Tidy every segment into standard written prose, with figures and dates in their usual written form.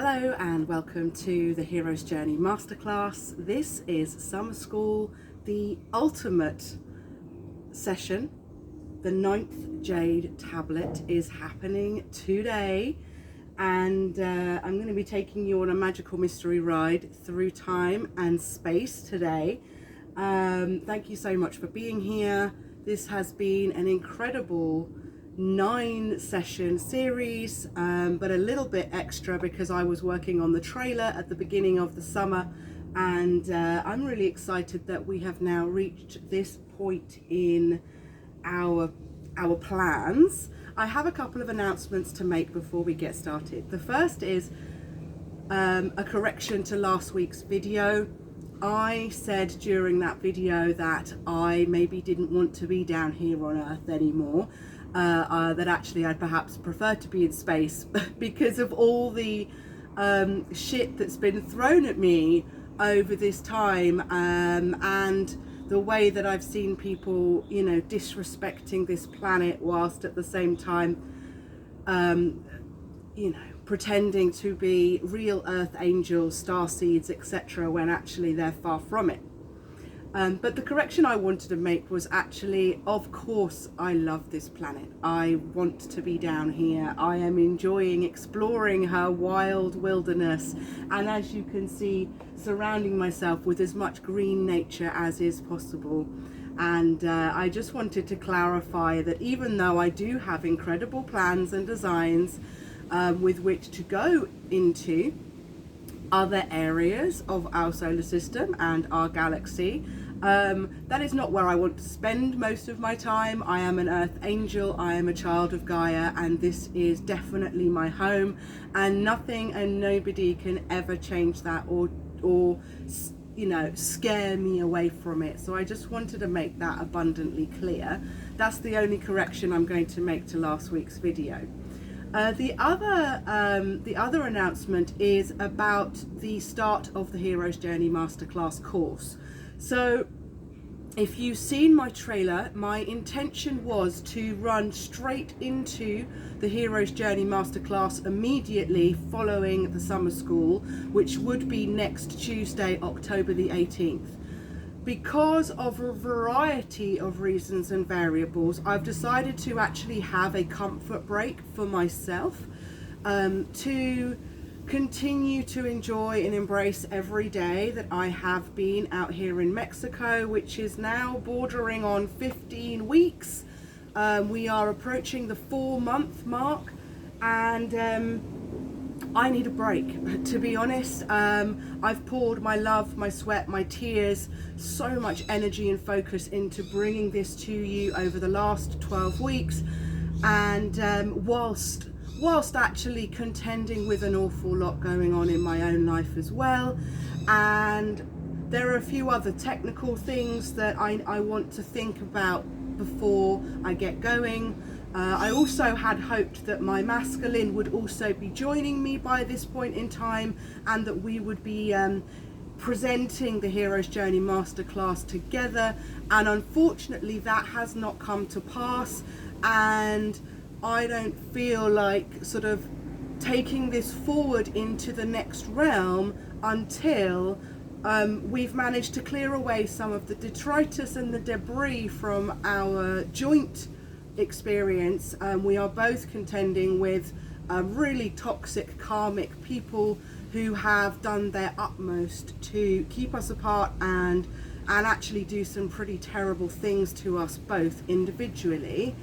Hello and welcome to the Hero's Journey Masterclass. This is Summer School, the ultimate session. The 9th Jade tablet is happening today, and I'm going to be taking you on a magical mystery ride through time and space today. Thank you so much for being here. This has been an incredible 9-session series, but a little bit extra because I was working on the trailer at the beginning of the summer, and I'm really excited that we have now reached this point in our plans. I have a couple of announcements to make before we get started. The first is a correction to last week's video. I said during that video that I maybe didn't want to be down here on Earth anymore. That actually I'd perhaps prefer to be in space because of all the shit that's been thrown at me over this time, and the way that I've seen people, you know, disrespecting this planet whilst at the same time, you know, pretending to be real Earth angels, starseeds, etc., when actually they're far from it. But the correction I wanted to make was actually, of course, I love this planet. I want to be down here. I am enjoying exploring her wild wilderness, and as you can see, surrounding myself with as much green nature as is possible. And I just wanted to clarify that even though I do have incredible plans and designs with which to go into other areas of our solar system and our galaxy, that is not where I want to spend most of my time. I am an Earth angel, I am a child of Gaia, and this is definitely my home, and nothing and nobody can ever change that or you know, scare me away from it. So I just wanted to make that abundantly clear. That's the only correction I'm going to make to last week's video. The other announcement is about the start of the Hero's Journey Masterclass course. So if you've seen my trailer, my intention was to run straight into the Hero's Journey Masterclass immediately following the summer school, which would be next Tuesday, October the 18th. Because of a variety of reasons and variables, I've decided to actually have a comfort break for myself, to continue to enjoy and embrace every day that I have been out here in Mexico, which is now bordering on 15 weeks. We are approaching the 4-month mark, and I need a break, to be honest. I've poured my love, my sweat, my tears, so much energy and focus into bringing this to you over the last 12 weeks, and whilst actually contending with an awful lot going on in my own life as well. And there are a few other technical things that I want to think about before I get going. I also had hoped that my masculine would also be joining me by this point in time, and that we would be presenting the Hero's Journey Masterclass together, and unfortunately that has not come to pass, and I don't feel like sort of taking this forward into the next realm until we've managed to clear away some of the detritus and the debris from our joint experience. We are both contending with really toxic karmic people who have done their utmost to keep us apart and actually do some pretty terrible things to us both individually.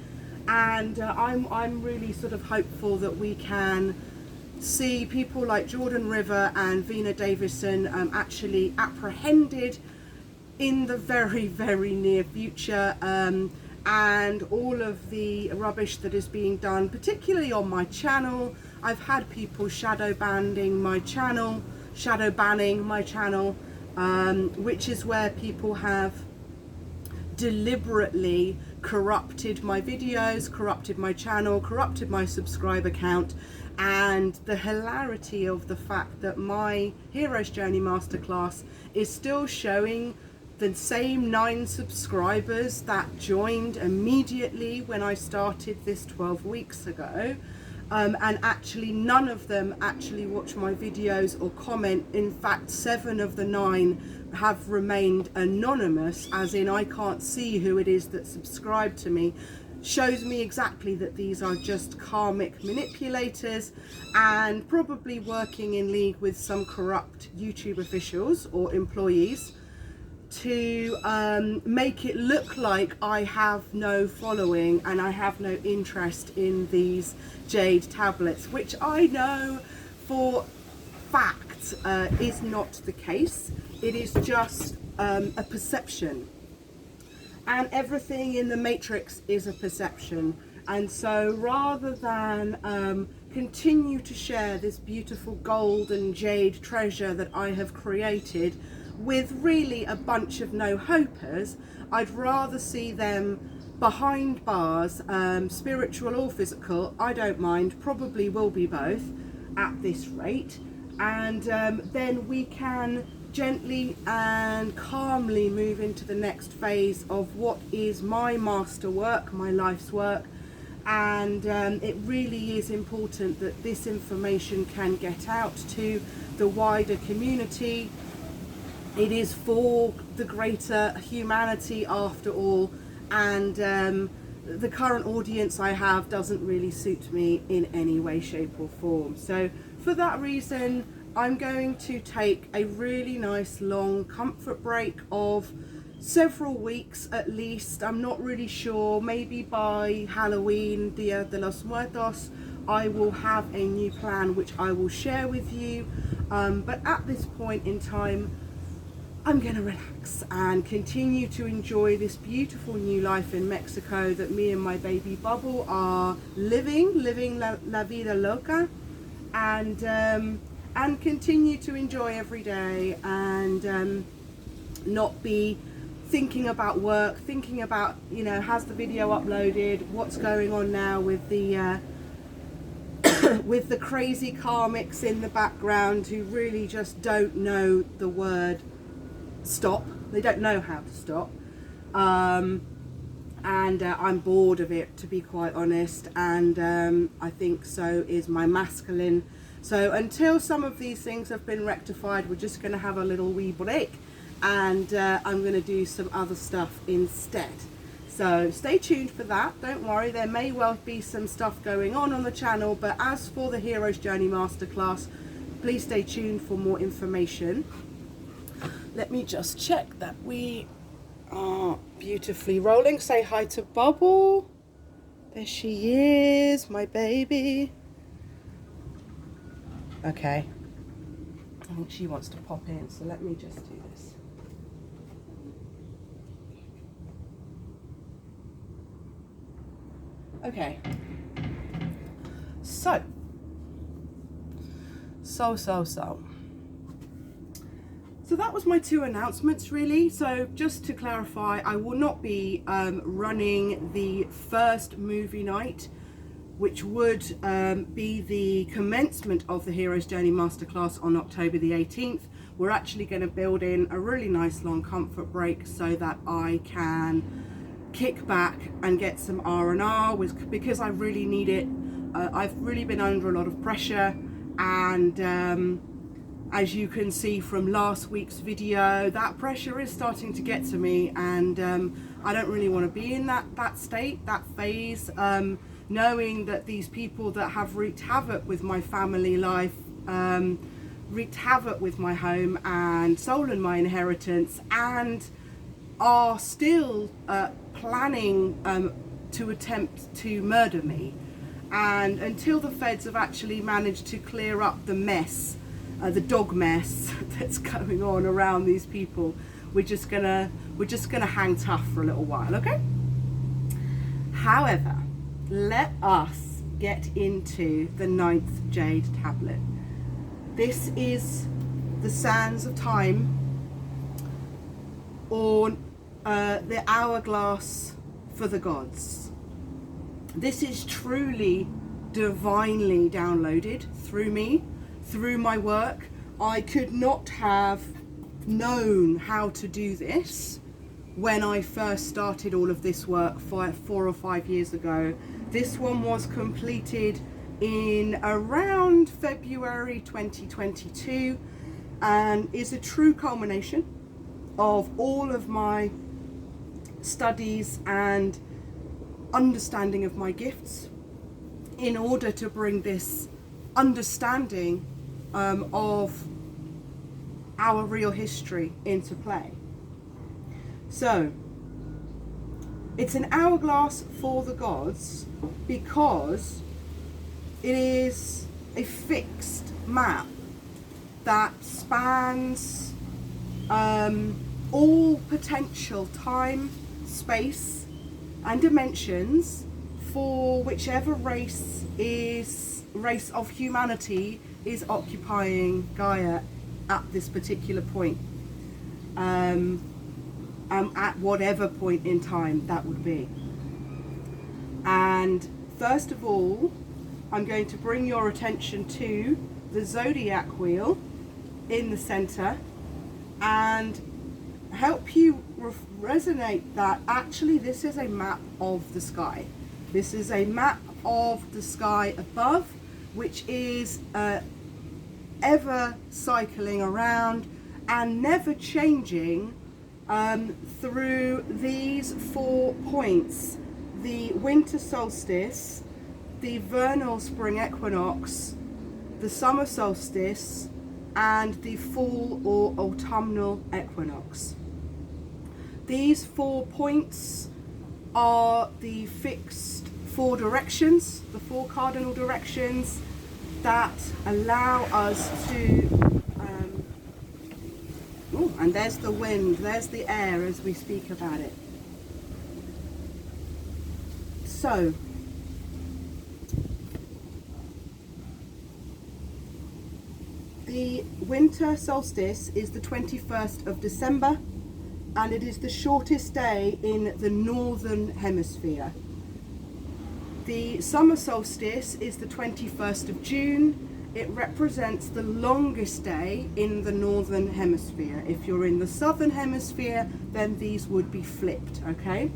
And I'm really sort of hopeful that we can see people like Jordan River and Vina Davison actually apprehended in the very, very near future, and all of the rubbish that is being done, particularly on my channel. I've had people shadow banning my channel, which is where people have deliberately corrupted my videos, corrupted my channel, corrupted my subscriber count, and the hilarity of the fact that my Hero's Journey Masterclass is still showing the same 9 subscribers that joined immediately when I started this 12 weeks ago. and actually none of them actually watch my videos or comment. In fact, 7 of the 9 have remained anonymous, as in I can't see who it is that subscribed to me. Shows me exactly that these are just karmic manipulators and probably working in league with some corrupt YouTube officials or employees to make it look like I have no following and I have no interest in these Jade tablets, which I know for fact is not the case. It is just a perception, and everything in the matrix is a perception. And so rather than continue to share this beautiful gold and jade treasure that I have created with really a bunch of no-hopers, I'd rather see them behind bars, spiritual or physical, I don't mind, probably will be both at this rate, and then we can gently and calmly move into the next phase of what is my masterwork, my life's work. And it really is important that this information can get out to the wider community. It is for the greater humanity after all, and the current audience I have doesn't really suit me in any way, shape or form. So for that reason, I'm going to take a really nice long comfort break of several weeks at least. I'm not really sure, maybe by Halloween, Dia de los Muertos, I will have a new plan which I will share with you, but at this point in time I'm going to relax and continue to enjoy this beautiful new life in Mexico that me and my baby Bubble are living la vida loca, and continue to enjoy every day, and not be thinking about work, thinking about, you know, has the video uploaded, what's going on now with the with the crazy karmics in the background who really just don't know the word stop. They don't know how to stop, and I'm bored of it, to be quite honest, and I think so is my masculine. So until some of these things have been rectified, we're just going to have a little wee break, and I'm going to do some other stuff instead. So stay tuned for that. Don't worry, there may well be some stuff going on the channel, but as for the Hero's Journey Masterclass, please stay tuned for more information. Let me just check that we are beautifully rolling. Say hi to Bubble. There she is, my baby. Okay. I think she wants to pop in, so let me just do this. Okay. So that was my 2 announcements really. So just to clarify, I will not be running the first movie night, which would be the commencement of the Hero's Journey Masterclass on October the 18th. We're actually going to build in a really nice long comfort break so that I can kick back and get some R&R, because I really need it. I've really been under a lot of pressure, and as you can see from last week's video, that pressure is starting to get to me, and I don't really want to be in that state, that phase, knowing that these people that have wreaked havoc with my family life, wreaked havoc with my home and stolen my inheritance, and are still planning to attempt to murder me. And until the feds have actually managed to clear up the mess, the dog mess that's going on around these people, we're just gonna hang tough for a little while, okay? However, let us get into the 9th Jade tablet. This is the Sands of Time, or the Hourglass for the gods. This is truly divinely downloaded through me, through my work. I could not have known how to do this when I first started all of this work 4 or 5 years ago. This one was completed in around February 2022, and is a true culmination of all of my studies and understanding of my gifts in order to bring this understanding of our real history into play. So it's an hourglass for the gods because it is a fixed map that spans all potential time, space and dimensions for whichever race of humanity is occupying Gaia at this particular point, at whatever point in time that would be. And first of all, I'm going to bring your attention to the zodiac wheel in the center and help you resonate that actually this is a map of the sky. This is a map of the sky above, which is ever cycling around and never changing through these 4 points: the winter solstice, the vernal spring equinox, the summer solstice, and the fall or autumnal equinox. These 4 points are the fixed 4 directions, the 4 cardinal directions that allow us to, and there's the wind, there's the air as we speak about it. So, the winter solstice is the 21st of December, and it is the shortest day in the northern hemisphere. The summer solstice is the 21st of June. It represents the longest day in the northern hemisphere. If you're in the southern hemisphere, then these would be flipped, okay?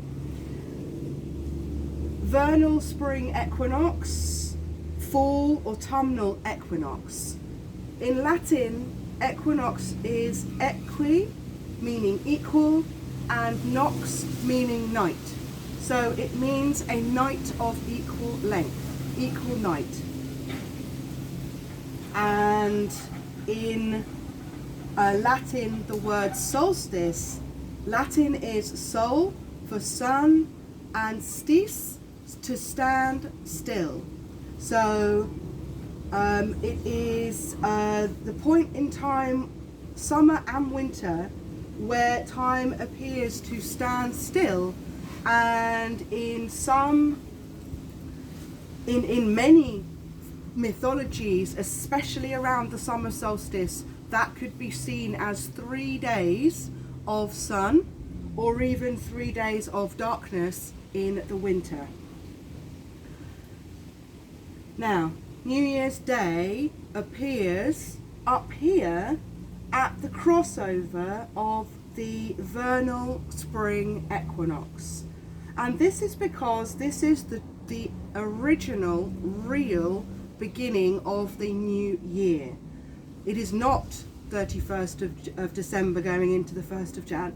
Vernal spring equinox, fall autumnal equinox. In Latin, equinox is equi, meaning equal, and nox, meaning night. So it means a night of equal length, equal night. And in Latin, the word solstice, Latin is sol for sun and stis, to stand still. So it is the point in time, summer and winter, where time appears to stand still, and in many mythologies, especially around the summer solstice, that could be seen as 3 days of sun or even 3 days of darkness in the winter. Now, New Year's Day appears up here at the crossover of the vernal spring equinox, and this is because this is the original real beginning of the new year. It is not 31st of December going into the 1st of Jan.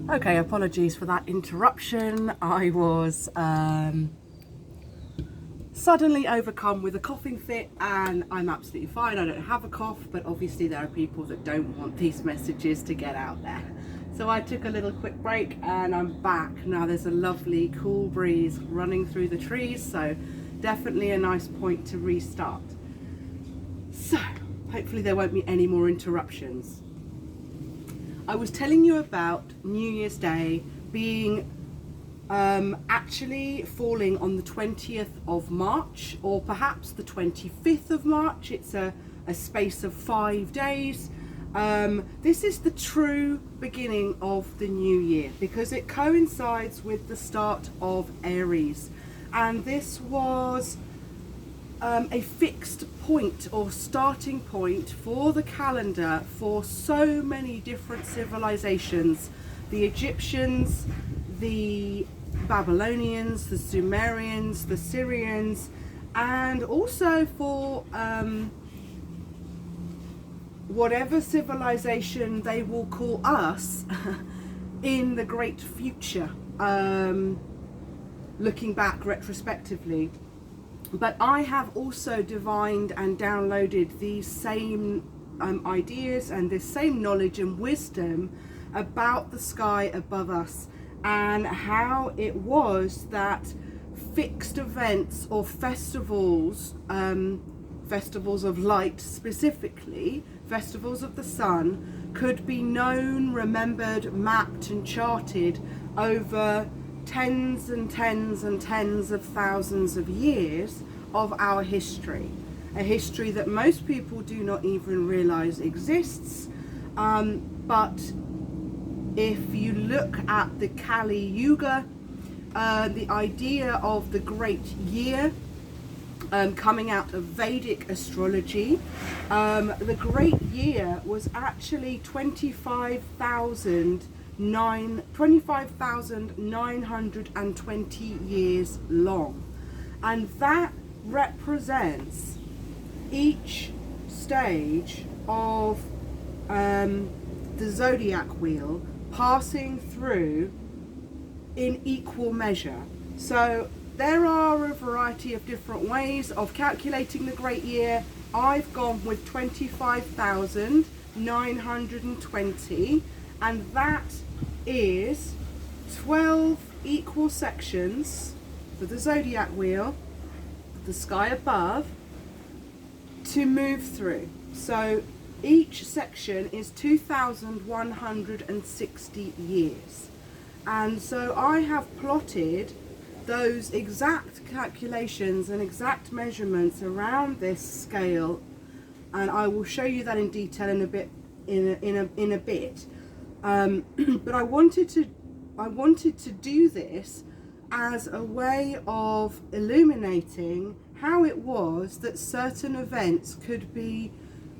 Okay, apologies for that interruption. I was suddenly overcome with a coughing fit, and I'm absolutely fine. I don't have a cough, but obviously there are people that don't want these messages to get out there. So I took a little quick break and I'm back. Now there's a lovely cool breeze running through the trees, so definitely a nice point to restart. So hopefully there won't be any more interruptions. I was telling you about New Year's Day being actually falling on the 20th of March, or perhaps the 25th of March. It's a space of 5 days. This is the true beginning of the new year because it coincides with the start of Aries, and this was a fixed point or starting point for the calendar for so many different civilizations. The Egyptians, the Babylonians, the Sumerians, the Syrians, and also for whatever civilization they will call us in the great future, looking back retrospectively. But I have also divined and downloaded these same ideas and this same knowledge and wisdom about the sky above us, and how it was that fixed events or festivals, festivals of light specifically, festivals of the sun, could be known, remembered, mapped and charted over tens and tens and tens of thousands of years of our history. A history that most people do not even realize exists, but if you look at the Kali Yuga, the idea of the great year coming out of Vedic astrology, the great year was actually 25,920 years long, and that represents each stage of the zodiac wheel passing through in equal measure. So there are a variety of different ways of calculating the great year. I've gone with 25,920, and that is 12 equal sections for the zodiac wheel, the sky above, to move through. So each section is 2,160 years. And so I have plotted those exact calculations and exact measurements around this scale, and I will show you that in detail in a bit. But I wanted to do this as a way of illuminating how it was that certain events could be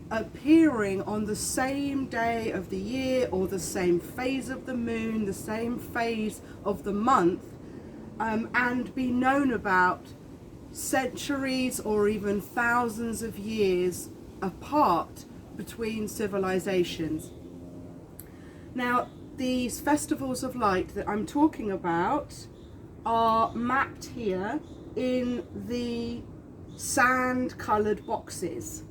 appearing on the same day of the year, or the same phase of the moon, the same phase of the month, and be known about centuries or even thousands of years apart between civilizations. Now, these festivals of light that I'm talking about are mapped here in the sand colored boxes,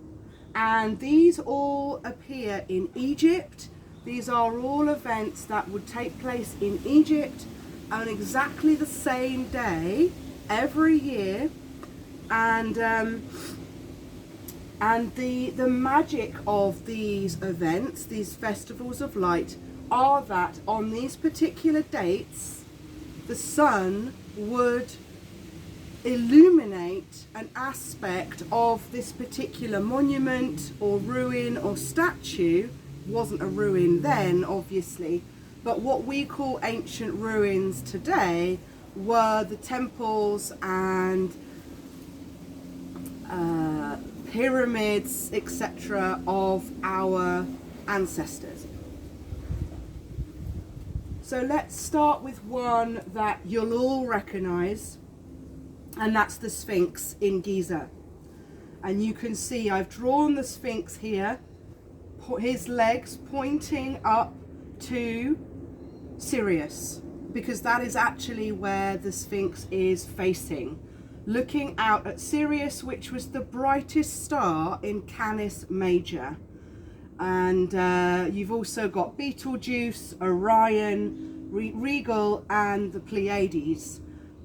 and these all appear in Egypt. These are all events that would take place in Egypt on exactly the same day every year, and the magic of these events, these festivals of light, are that on these particular dates the sun would illuminate an aspect of this particular monument or ruin or statue. Wasn't a ruin then, obviously, but what we call ancient ruins today were the temples and pyramids, etc., of our ancestors. So let's start with one that you'll all recognize, and that's the Sphinx in Giza. And you can see I've drawn the Sphinx here, his legs pointing up to Sirius, because that is actually where the Sphinx is facing, looking out at Sirius, which was the brightest star in Canis Major. And you've also got Betelgeuse, Orion, Regal, and the Pleiades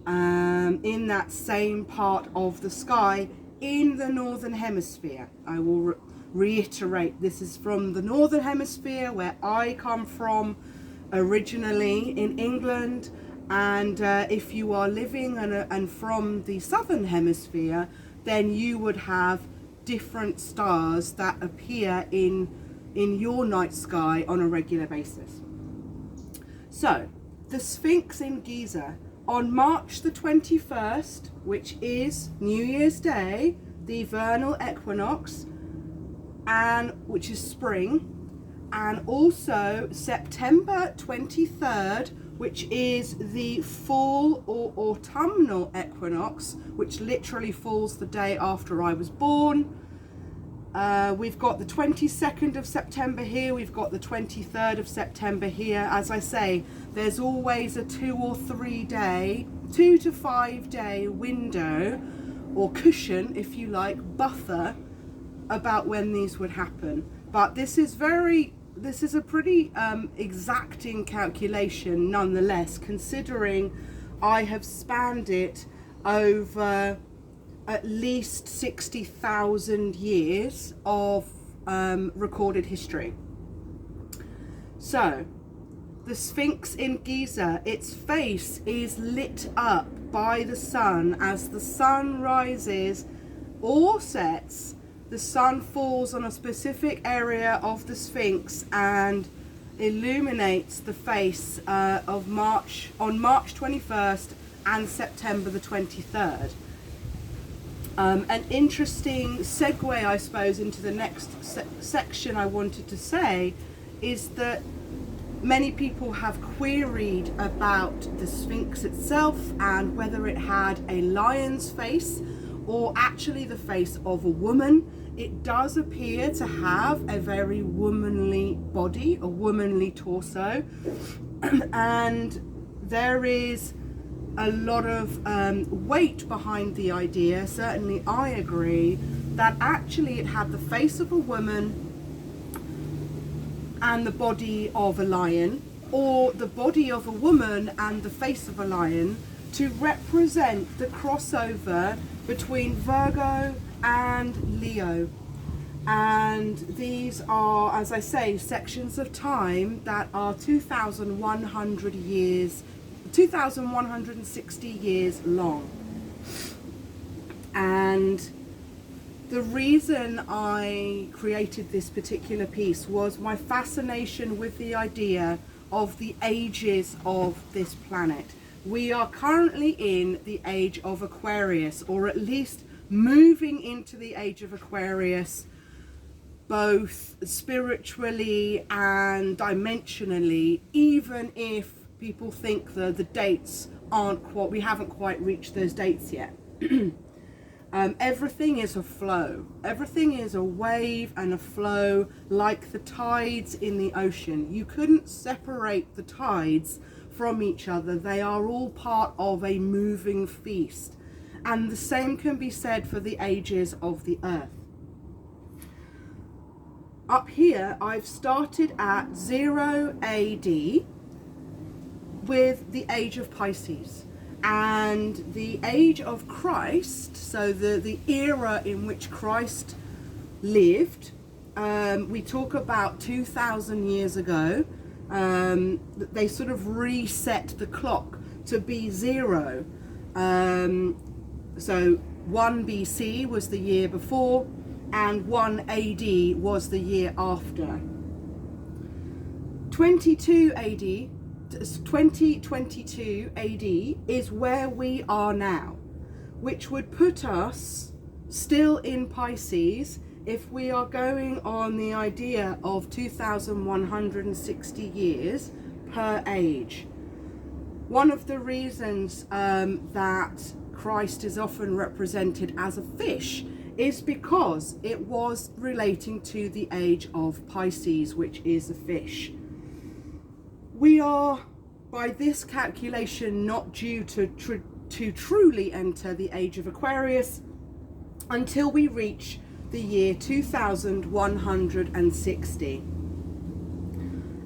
in that same part of the sky in the Northern Hemisphere. I will reiterate, this is from the Northern Hemisphere, where I come from originally in England. And if you are living and from the Southern Hemisphere, then you would have different stars that appear in your night sky on a regular basis. So, the Sphinx in Giza, on March the 21st, which is New Year's Day the vernal equinox, and which is spring, and also September 23rd, which is the fall or autumnal equinox, which literally falls the day after I was born. We've got the 22nd of September here, we've got the 23rd of September here. As I say, there's always a 2 to 5 day window, or cushion if you like, buffer, about when these would happen. But this is a pretty exacting calculation nonetheless, considering I have spanned it over at least 60,000 years of recorded history. So, the Sphinx in Giza, its face is lit up by the sun. As the sun rises or sets, the sun falls on a specific area of the Sphinx and illuminates the face on March 21st and September the 23rd. An interesting segue, I suppose, into the next section I wanted to say is that many people have queried about the Sphinx itself and whether it had a lion's face or actually the face of a woman. It does appear to have a very womanly body, a womanly torso, and there is a lot of weight behind the idea, certainly I agree, that actually it had the face of a woman and the body of a lion, or the body of a woman and the face of a lion, to represent the crossover between Virgo and Leo. And these are, as I say, sections of time that are 2,160 years long. And the reason I created this particular piece was my fascination with the idea of the ages of this planet. We are currently in the age of Aquarius, or at least moving into the age of Aquarius, both spiritually and dimensionally, even if people think the dates aren't quite, we haven't quite reached those dates yet. Everything is a flow. Everything is a wave and a flow, like the tides in the ocean. You couldn't separate the tides from each other. They are all part of a moving feast. And the same can be said for the ages of the earth. Up here, I've started at 0 AD with the age of Pisces. And the age of Christ, so the era in which Christ lived, we talk about 2,000 years ago. They sort of reset the clock to be 0. So 1 BC was the year before, and 1 AD was the year after. 2022 AD is where we are now, which would put us still in Pisces if we are going on the idea of 2,160 years per age. One of the reasons that Christ is often represented as a fish is because it was relating to the age of Pisces, which is a fish. We are, by this calculation, not due to truly enter the age of Aquarius until we reach the year 2160.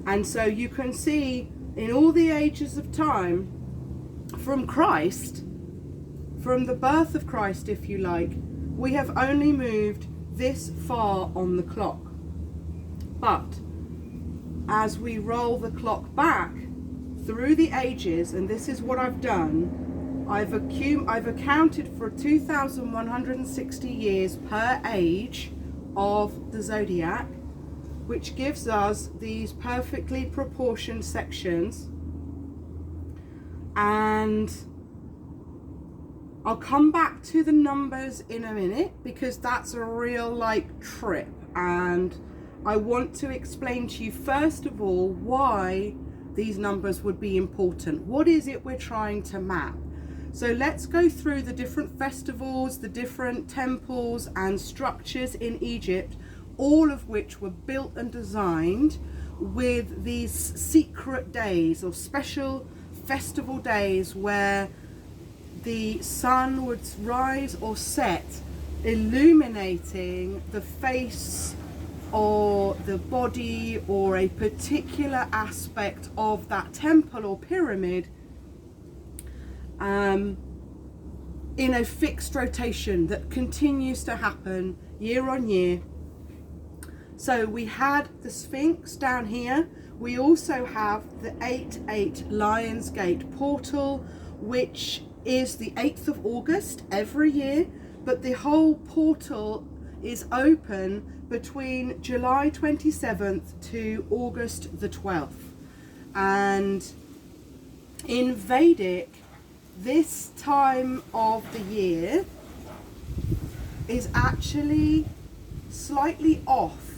And so you can see in all the ages of time, from Christ, from the birth of Christ, if you like, we have only moved this far on the clock. But as we roll the clock back through the ages, and this is what I've done, I've accounted for 2,160 years per age of the zodiac, which gives us these perfectly proportioned sections. And I'll come back to the numbers in a minute because that's a real like trip, and I want to explain to you first of all why these numbers would be important. What is it we're trying to map? So let's go through the different festivals, the different temples and structures in Egypt, all of which were built and designed with these secret days or special festival days where the sun would rise or set, illuminating the face or the body or a particular aspect of that temple or pyramid in a fixed rotation that continues to happen year on year. So we had the Sphinx down here. We also have the 8/8 Lion's Gate portal, which is the 8th of August every year, but the whole portal is open between July 27th to August the 12th. And in Vedic, this time of the year is actually slightly off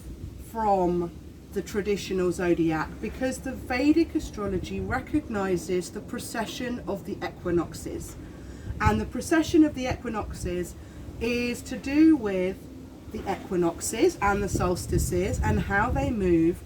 from the traditional zodiac because the Vedic astrology recognizes the precession of the equinoxes, and the precession of the equinoxes is to do with the equinoxes and the solstices and how they move,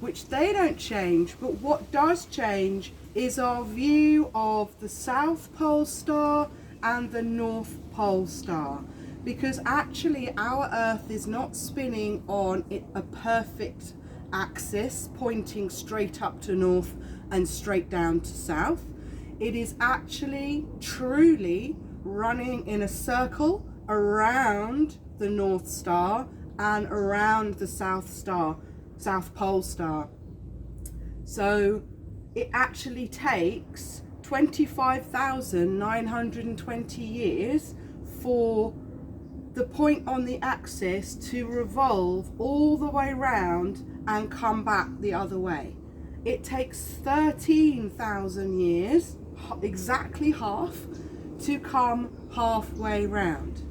which they don't change, but what does change is our view of the South Pole star and the North Pole star, because actually our Earth is not spinning on a perfect axis pointing straight up to north and straight down to south. It is actually truly running in a circle around the North Star and around the South Pole star. So it actually takes 25,920 years for the point on the axis to revolve all the way round and come back the other way. It takes 13,000 years, exactly half, to come halfway round.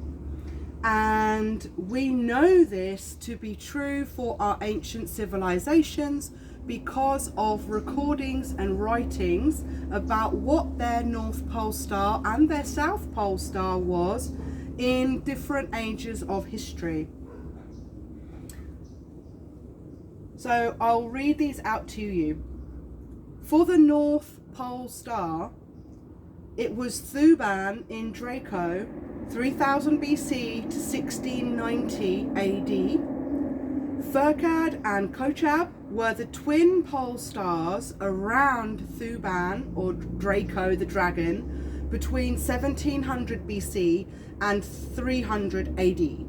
And we know this to be true for our ancient civilizations because of recordings and writings about what their North Pole star and their South Pole star was in different ages of history. So I'll read these out to you. For the North Pole star, it was Thuban in Draco, 3000 BC to 1690 AD. Furcad and Kochab were the twin pole stars around Thuban, or Draco the dragon, between 1700 BC and 300 AD.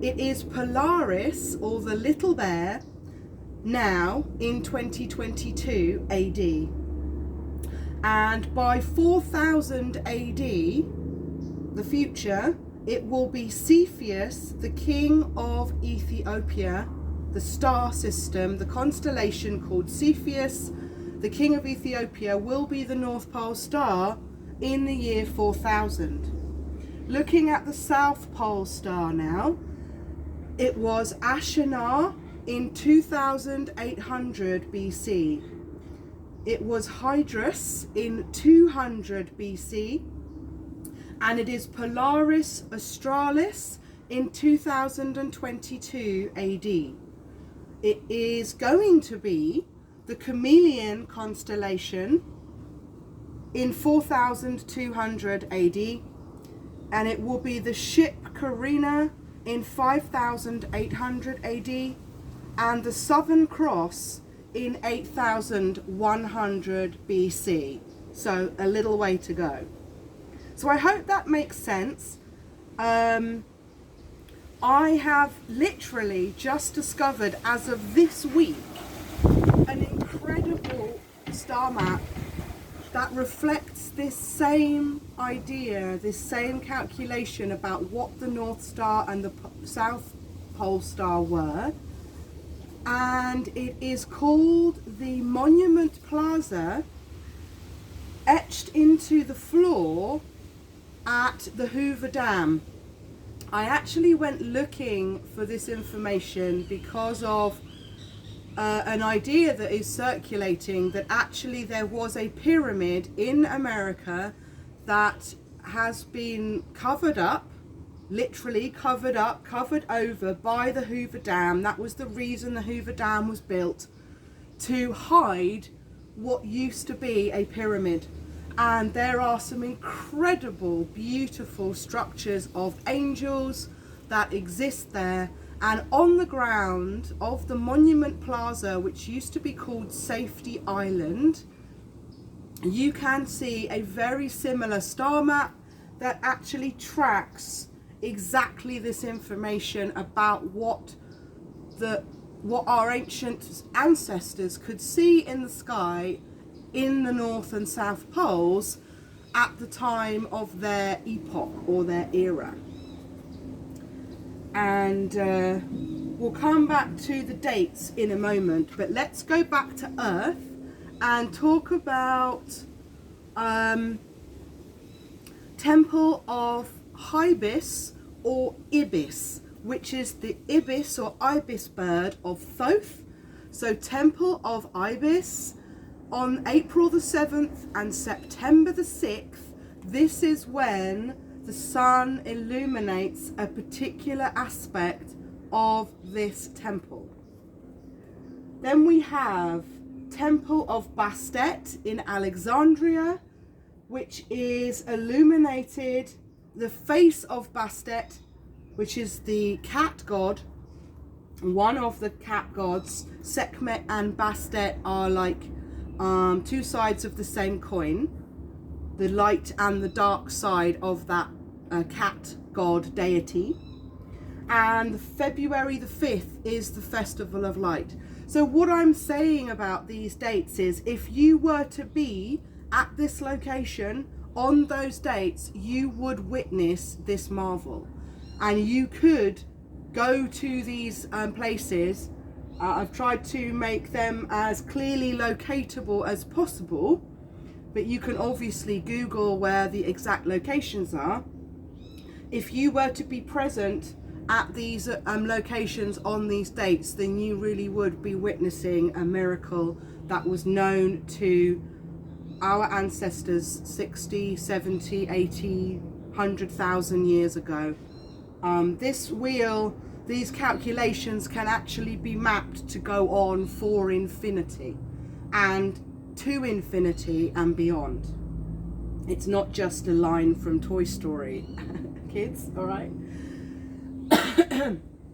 It is Polaris, or the little bear, now in 2022 AD. And by 4000 AD, the future, it will be Cepheus, the king of Ethiopia, the star system, the constellation called Cepheus, the king of Ethiopia, will be the North Pole star in the year 4000. Looking at the South Pole star now, it was Ashenar in 2800 BC. It was Hydrus in 200 BC, and it is Polaris Australis in 2022 AD. It is going to be the Chameleon constellation in 4200 AD, and it will be the ship Carina in 5800 AD, and the Southern Cross in 8100 BC. So a little way to go. So I hope that makes sense. I have literally just discovered as of this week an incredible star map that reflects this same idea, this same calculation about what the North Star and the South Pole Star were. And it is called the Monument Plaza, etched into the floor at the Hoover Dam. I actually went looking for this information because of an idea that is circulating that actually there was a pyramid in America that has been covered up, literally covered up, covered over by the Hoover Dam. That was the reason the Hoover Dam was built, to hide what used to be a pyramid. And there are some incredible, beautiful structures of angels that exist there. And on the ground of the Monument Plaza, which used to be called Safety Island, you can see a very similar star map that actually tracks exactly this information about what our ancient ancestors could see in the sky in the North and South Poles at the time of their epoch or their era. And we'll come back to the dates in a moment, but let's go back to Earth and talk about Temple of Ibis or Ibis, which is the ibis or ibis bird of Thoth. So Temple of Ibis on April the 7th and September the 6th, this is when the sun illuminates a particular aspect of this temple. Then we have Temple of Bastet in Alexandria, which is illuminated, the face of Bastet, which is the cat god, one of the cat gods. Sekhmet and Bastet are like two sides of the same coin, the light and the dark side of that cat god deity. And February the 5th is the Festival of Light. So what I'm saying about these dates is, if you were to be at this location on those dates, you would witness this marvel. And you could go to these places. I've tried to make them as clearly locatable as possible, but you can obviously Google where the exact locations are. If you were to be present at these locations on these dates, then you really would be witnessing a miracle that was known to our ancestors 60, 70, 80, 100,000 years ago. This wheel, these calculations can actually be mapped to go on for infinity and to infinity and beyond. It's not just a line from Toy Story. Kids, all right?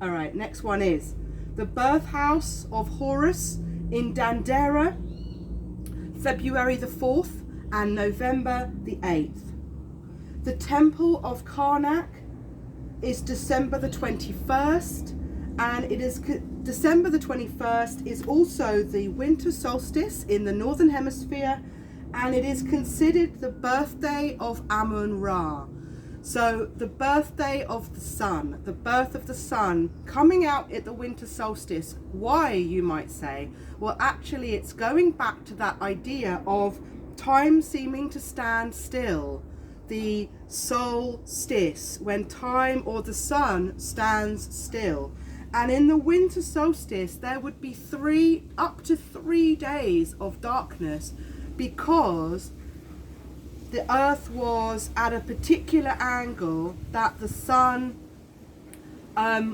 All right, next one is the birth house of Horus in Dandara, February the 4th and November the 8th. The Temple of Karnak is December the 21st, and it is December the 21st is also the winter solstice in the northern hemisphere, and it is considered the birthday of Amun-Ra. So the birthday of the sun, the birth of the sun coming out at the winter solstice. Why, you might say? Well, actually it's going back to that idea of time seeming to stand still. The solstice, when time or the sun stands still. And in the winter solstice, there would be up to 3 days of darkness, because the earth was at a particular angle that the sun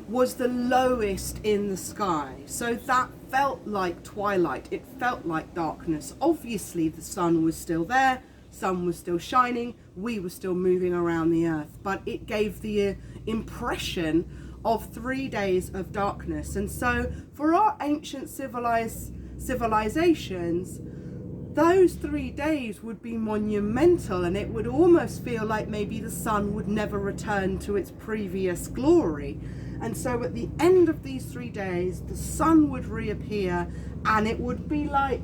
was the lowest in the sky. So that felt like twilight. It felt like darkness. Obviously the sun was still there, sun was still shining, we were still moving around the earth, but it gave the impression of 3 days of darkness. And so for our ancient civilizations, those 3 days would be monumental, and it would almost feel like maybe the sun would never return to its previous glory. And so at the end of these 3 days, the sun would reappear, and it would be like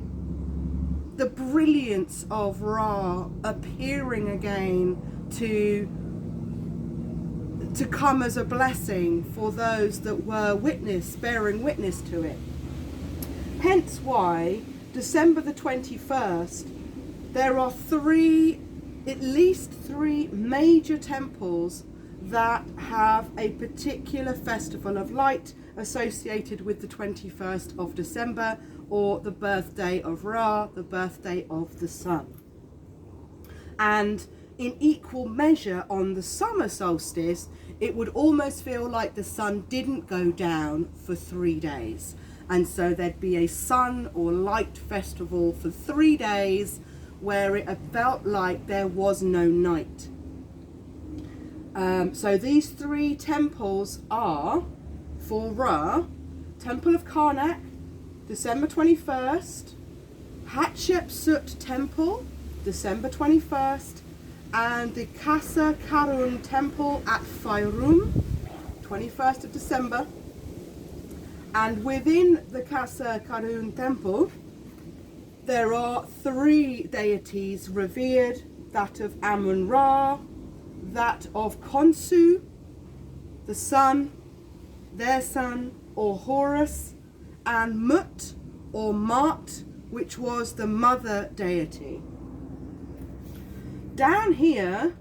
the brilliance of Ra appearing again to come as a blessing for those that were bearing witness to it. Hence why December the 21st, there are 3 at least 3 major temples that have a particular festival of light associated with the 21st of December, or the birthday of Ra, the birthday of the sun. And in equal measure, on the summer solstice, it would almost feel like the sun didn't go down for 3 days. And so there'd be a sun or light festival for 3 days where it felt like there was no night. So these 3 temples are, for Ra, Temple of Karnak, December 21st, Hatshepsut Temple, December 21st, and the Casa Karun Temple at Fayrum, 21st of December. And within the Casa Karun Temple, there are 3 deities revered, that of Amun-Ra, that of Khonsu, the sun, their son, or Horus, and Mut, or Ma'at, which was the mother deity. Down here,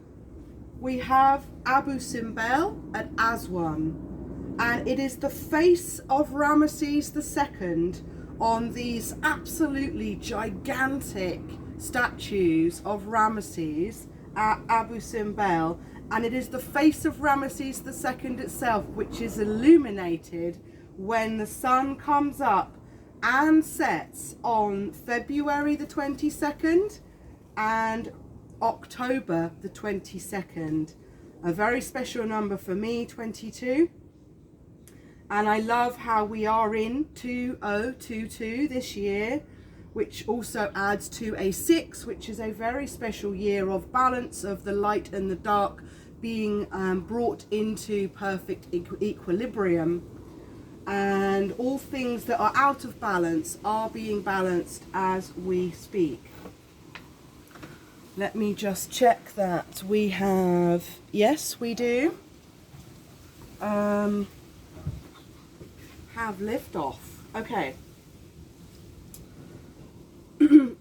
we have Abu Simbel at Aswan, and it is the face of Ramesses II on these absolutely gigantic statues of Ramesses at Abu Simbel, and it is the face of Ramesses II itself which is illuminated when the sun comes up and sets on February the 22nd and October the 22nd. A very special number for me, 22. And I love how we are in 2022 this year, which also adds to a 6, which is a very special year of balance of the light and the dark being brought into perfect equilibrium. And all things that are out of balance are being balanced as we speak. Let me just check that we have, yes, we do have liftoff. Okay.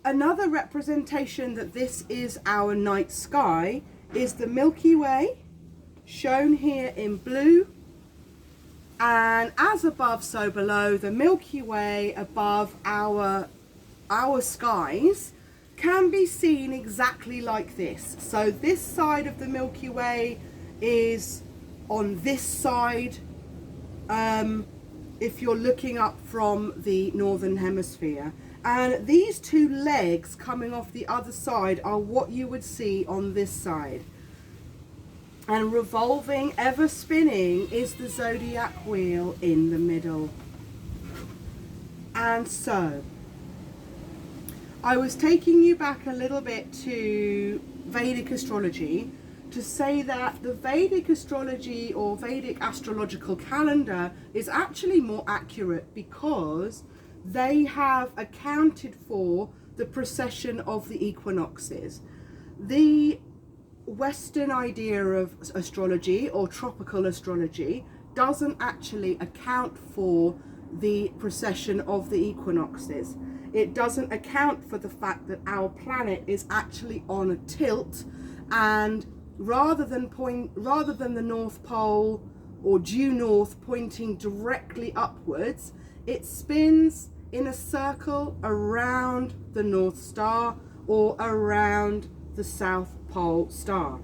Another representation that this is our night sky is the Milky Way, shown here in blue. And as above, so below, the Milky Way above our skies can be seen exactly like this. So this side of the Milky Way is on this side, if you're looking up from the northern hemisphere. And these 2 legs coming off the other side are what you would see on this side. And revolving, ever spinning, is the zodiac wheel in the middle. And so, I was taking you back a little bit to Vedic astrology to say that the Vedic astrology or Vedic astrological calendar is actually more accurate because they have accounted for the precession of the equinoxes. The Western idea of astrology or tropical astrology doesn't actually account for the precession of the equinoxes. It doesn't account for the fact that our planet is actually on a tilt, and rather than the North Pole or due north pointing directly upwards, it spins in a circle around the North Star or around the South Pole star.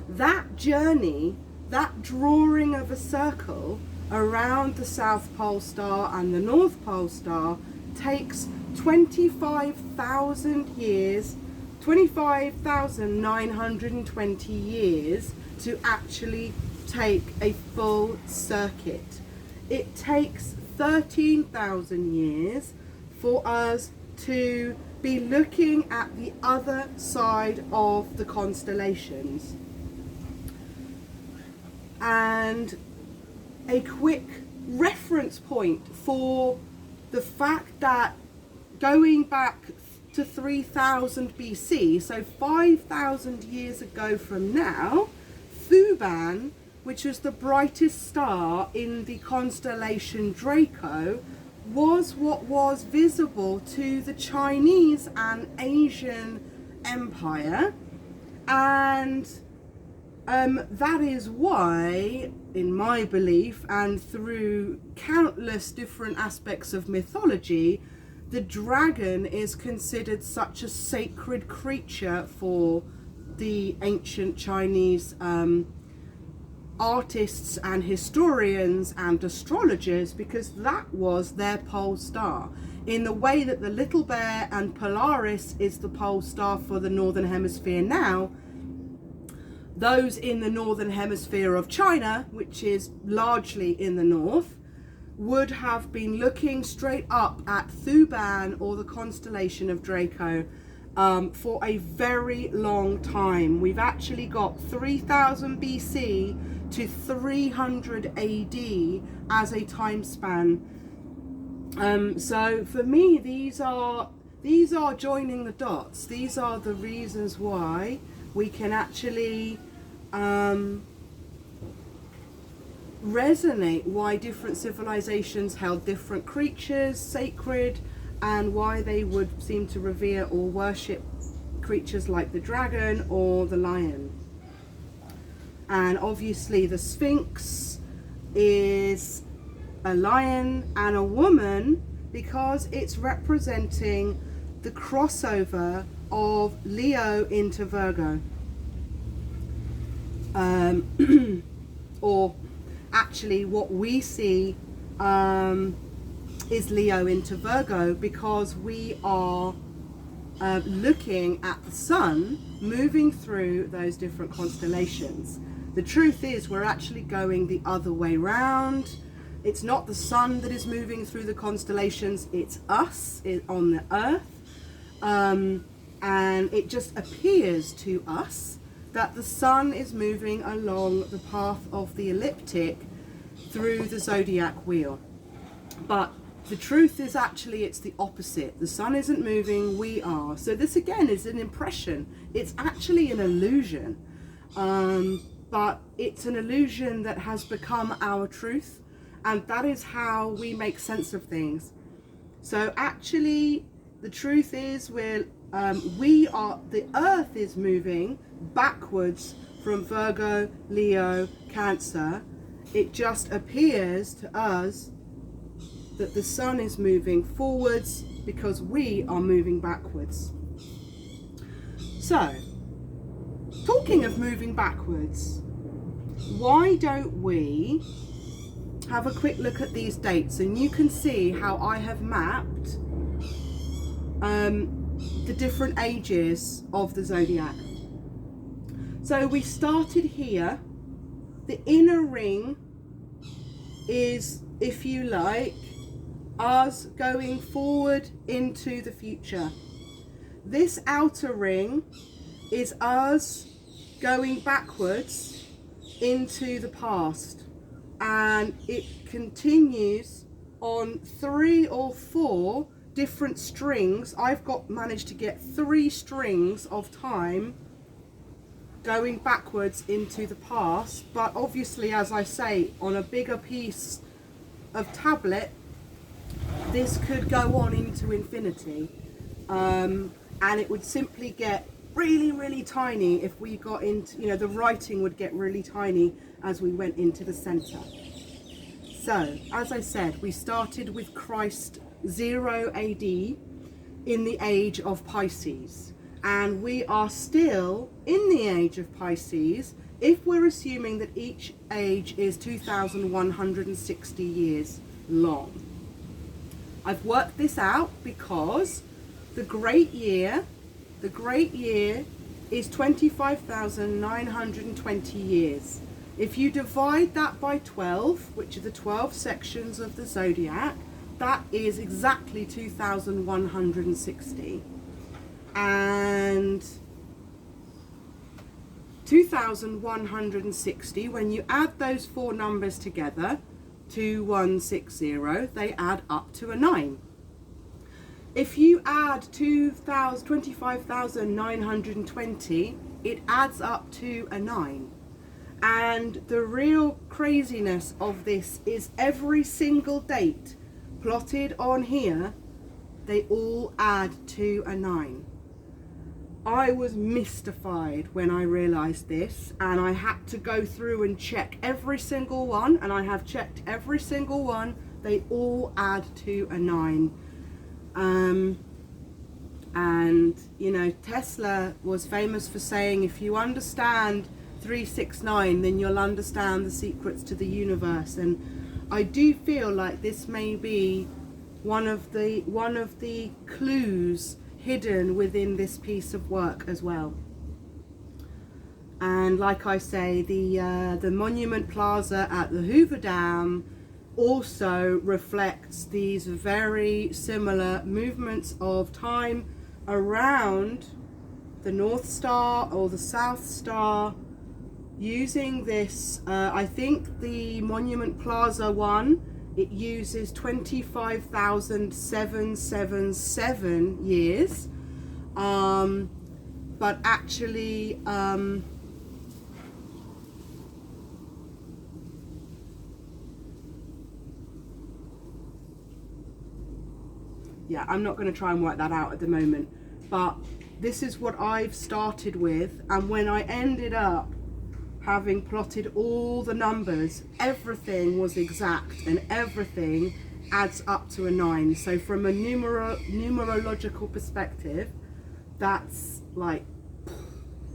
That journey, that drawing of a circle around the South Pole star and the North Pole star takes 25,000 years, 25,920 years to actually take a full circuit. It takes 13,000 years for us to be looking at the other side of the constellations. And a quick reference point for the fact that going back to 3000 BC, so 5,000 years ago from now, Thuban, which was the brightest star in the constellation Draco, was what was visible to the Chinese and Asian empire, And that is why, in my belief, and through countless different aspects of mythology, the dragon is considered such a sacred creature for the ancient Chinese artists and historians and astrologers, because that was their pole star. In the way that the Little Bear and Polaris is the pole star for the Northern Hemisphere now, those in the Northern Hemisphere of China, which is largely in the north, would have been looking straight up at Thuban or the constellation of Draco for a very long time. We've actually got 3000 BC to 300 AD as a time span. So for me, these are joining the dots. These are the reasons why we can actually resonate why different civilizations held different creatures sacred, and why they would seem to revere or worship creatures like the dragon or the lion. And obviously the Sphinx is a lion and a woman because it's representing the crossover of Leo into Virgo. Or actually what we see is Leo into Virgo, because we are looking at the sun moving through those different constellations. The truth is we're actually going the other way round. It's not the sun that is moving through the constellations, it's us on the earth. And it just appears to us that the sun is moving along the path of the ecliptic through the zodiac wheel. But the truth is actually it's the opposite. The sun isn't moving, we are. So this again is an impression. It's actually an illusion. But it's an illusion that has become our truth. And that is how we make sense of things. So actually, the truth is the earth is moving backwards from Virgo, Leo, Cancer. It just appears to us that the sun is moving forwards because we are moving backwards. So, talking of moving backwards, why don't we have a quick look at these dates, and you can see how I have mapped the different ages of the zodiac. So we started here. The inner ring is, if you like, us going forward into the future. This outer ring is us going backwards into the past, and it continues on 3 or 4 different strings. I've managed to get 3 strings of time going backwards into the past, but obviously, as I say, on a bigger piece of tablet, this could go on into infinity, and it would simply get really, really tiny if we got into, the writing would get really tiny as we went into the center. So, as I said, we started with Christ 0 AD in the age of Pisces, and we are still in the age of Pisces if we're assuming that each age is 2,160 years long. I've worked this out because the great year is 25,920 years. If you divide that by 12, which are the 12 sections of the zodiac, that is exactly 2,160. And 2,160, when you add those 4 numbers together, 2160, they add up to a 9. If you add 25,920, it adds up to a 9. And the real craziness of this is every single date plotted on here, they all add to a 9. I was mystified when I realized this, and I had to go through and check every single one, and I have checked every single one. They all add to a 9. And you know, Tesla was famous for saying, if you understand 369, then you'll understand the secrets to the universe. And I do feel like this may be one of the clues hidden within this piece of work as well. And like I say, the Monument Plaza at the Hoover Dam also reflects these very similar movements of time around the North Star or the South Star, using this, I think the Monument Plaza one, it uses 25,777 years, but actually yeah, I'm not going to try and work that out at the moment, but this is what I've started with. And when I ended up having plotted all the numbers, everything was exact and everything adds up to a 9. So from a numerological perspective, that's like,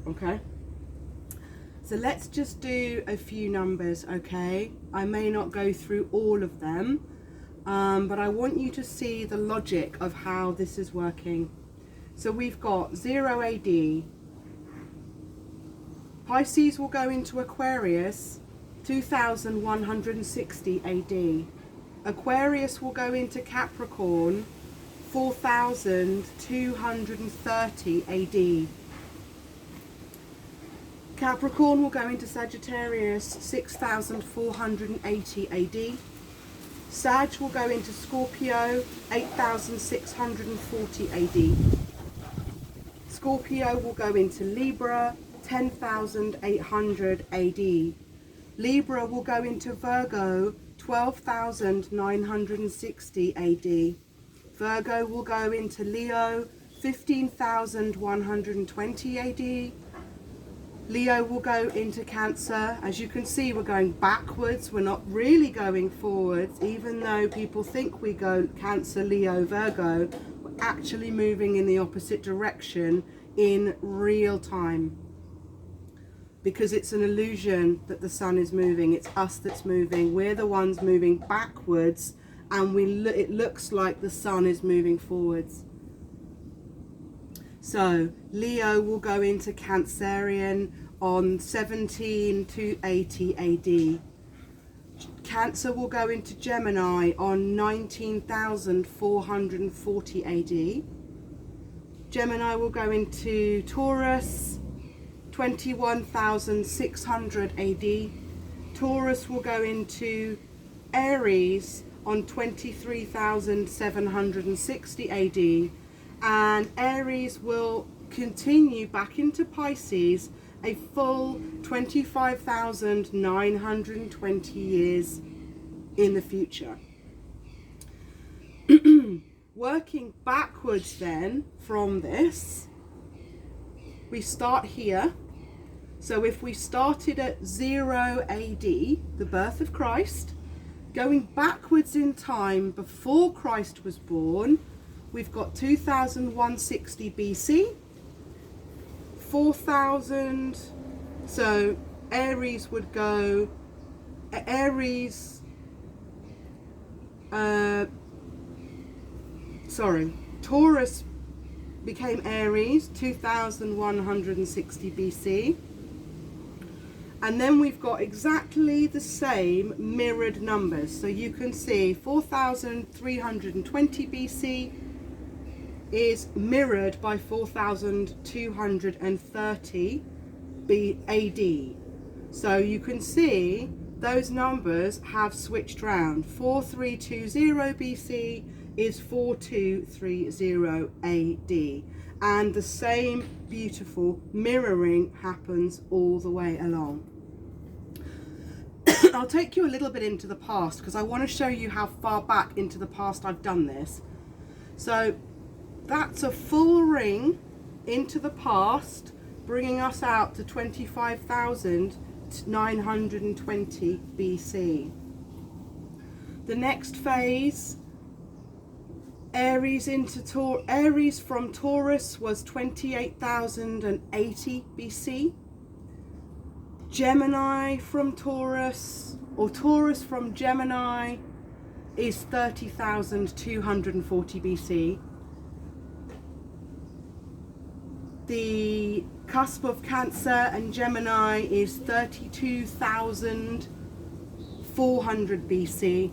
okay. So let's just do a few numbers, okay? I may not go through all of them, but I want you to see the logic of how this is working. So we've got 0 AD. Pisces will go into Aquarius 2160 AD. Aquarius will go into Capricorn 4230 AD. Capricorn will go into Sagittarius 6480 AD. Sag will go into Scorpio 8640 AD. Scorpio will go into Libra 10,800 AD. Libra will go into Virgo 12,960 AD. Virgo will go into Leo 15,120 AD. Leo will go into Cancer. As you can see, we're going backwards. We're not really going forwards, even though people think we go Cancer, Leo, Virgo. We're actually moving in the opposite direction in real time, because it's an illusion that the sun is moving. It's us that's moving. We're the ones moving backwards, and it looks like the sun is moving forwards. So Leo will go into Cancerian on 17,280 AD. Cancer will go into Gemini on 19,440 AD. Gemini will go into Taurus 21,600 AD. Taurus will go into Aries on 23,760 AD. And Aries will continue back into Pisces a full 25,920 years in the future. Working backwards then from this, we start here. So if we started at 0 AD, the birth of Christ, going backwards in time before Christ was born, we've got 2160 BC, 4000, so Aries would go, Taurus became Aries, 2160 BC. And then we've got exactly the same mirrored numbers. So you can see 4320 BC is mirrored by 4230 AD. So you can see those numbers have switched round. 4320 BC is 4230 AD. And the same beautiful mirroring happens all the way along. I'll take you a little bit into the past because I want to show you how far back into the past I've done this. So that's a full ring into the past, bringing us out to 25,920 BC. The next phase, Aries from Taurus, was 28,080 BC. Gemini from Taurus, or Taurus from Gemini, is 30,240 BC. The cusp of Cancer and Gemini is 32,400 BC.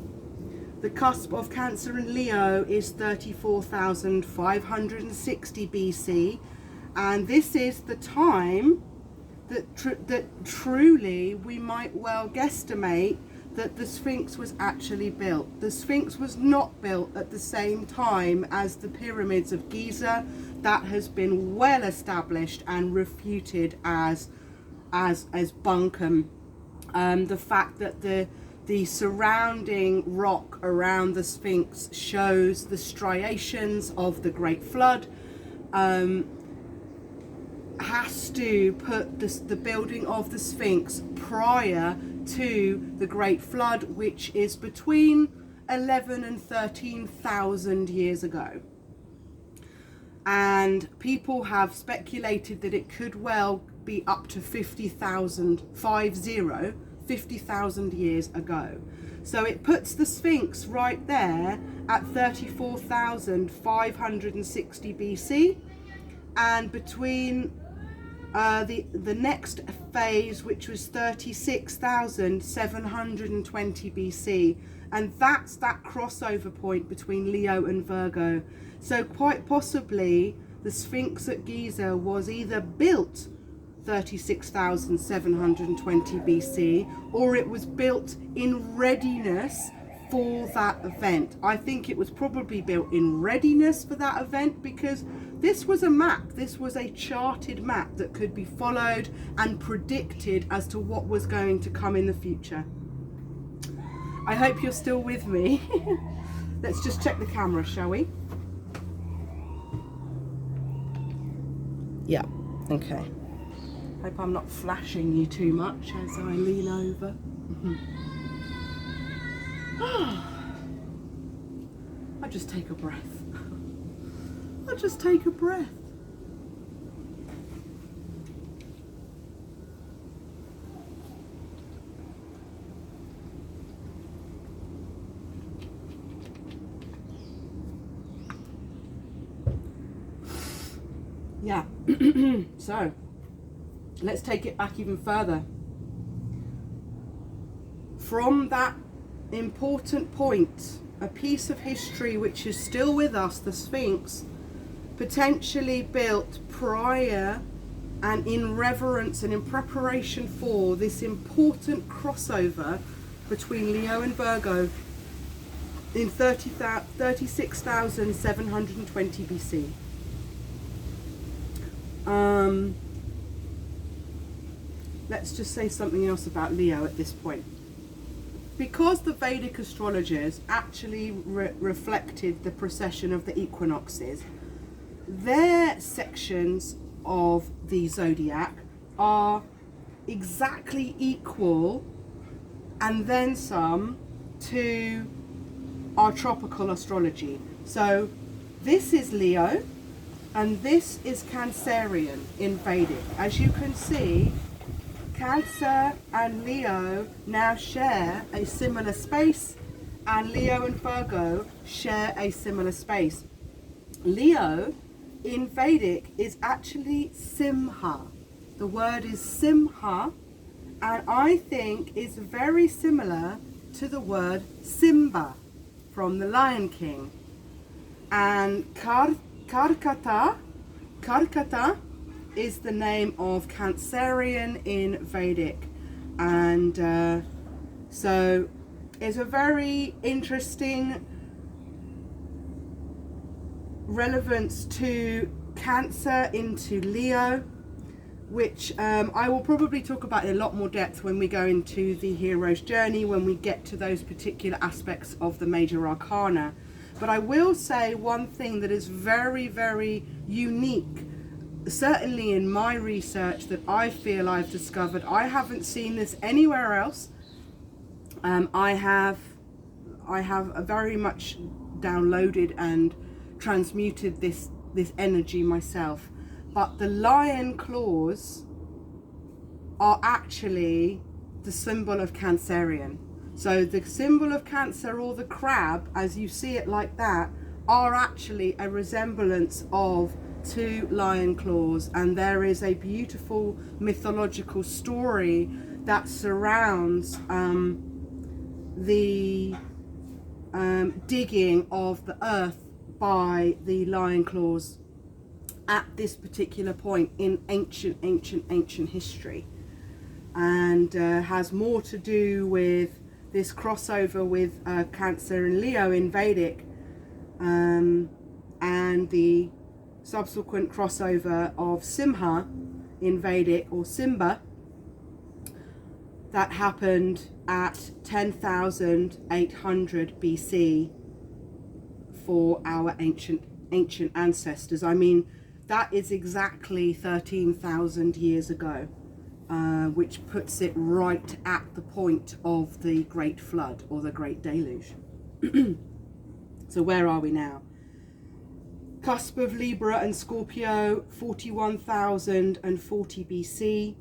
The cusp of Cancer and Leo is 34,560 BC. And this is the time that truly we might well guesstimate that the Sphinx was actually built. The Sphinx was not built at the same time as the pyramids of Giza. That has been well established and refuted as bunkum. The fact that the surrounding rock around the Sphinx shows the striations of the Great Flood has to put the building of the Sphinx prior to the Great Flood, which is between 11 and 13,000 years ago. And people have speculated that it could well be up to 50,000 years ago. So it puts the Sphinx right there at 34,560 BC, and between the next phase, which was 36,720 BC, and that's that crossover point between Leo and Virgo. So quite possibly the Sphinx at Giza was either built 36,720 BC, or it was built in readiness for that event. I think it was probably built in readiness for that event, because this was a map, this was a charted map that could be followed and predicted as to what was going to come in the future. I hope you're still with me. Let's just check the camera, shall we? Yeah, okay. Hope I'm not flashing you too much as I lean over. I just take a breath. I just take a breath. Yeah. So let's take it back even further. From that important point, a piece of history which is still with us, the Sphinx, potentially built prior and in reverence and in preparation for this important crossover between Leo and Virgo in 36,720 BC. Let's just say something else about Leo at this point. Because the Vedic astrologers actually reflected the precession of the equinoxes, their sections of the zodiac are exactly equal and then some to our tropical astrology. So this is Leo and this is Cancerian in Vedic. As you can see, Cancer and Leo now share a similar space, and Leo and Virgo share a similar space. Leo in Vedic is actually Simha. The word is Simha, and I think is very similar to the word Simba from the Lion King. And Karkata is the name of Cancerian in Vedic, and so it's a very interesting relevance to Cancer into Leo, which I will probably talk about in a lot more depth when we go into the hero's journey, when we get to those particular aspects of the major arcana. But I will say one thing that is very, very unique certainly in my research that I feel I've discovered, I haven't seen this anywhere else. I have very much downloaded and transmuted this energy myself, but the lion claws are actually the symbol of Cancerian. So the symbol of Cancer, or the crab, as you see it like that, are actually a resemblance of two lion claws, and there is a beautiful mythological story that surrounds the digging of the earth by the lion claws at this particular point in ancient history, and has more to do with this crossover with Cancer and Leo in Vedic, and the subsequent crossover of Simha in Vedic, or Simba, that happened at 10,800 BC for our ancient ancestors. I mean, that is exactly 13,000 years ago, which puts it right at the point of the Great Flood, or the Great Deluge. So where are we now? Cusp of Libra and Scorpio, 41,040 BC.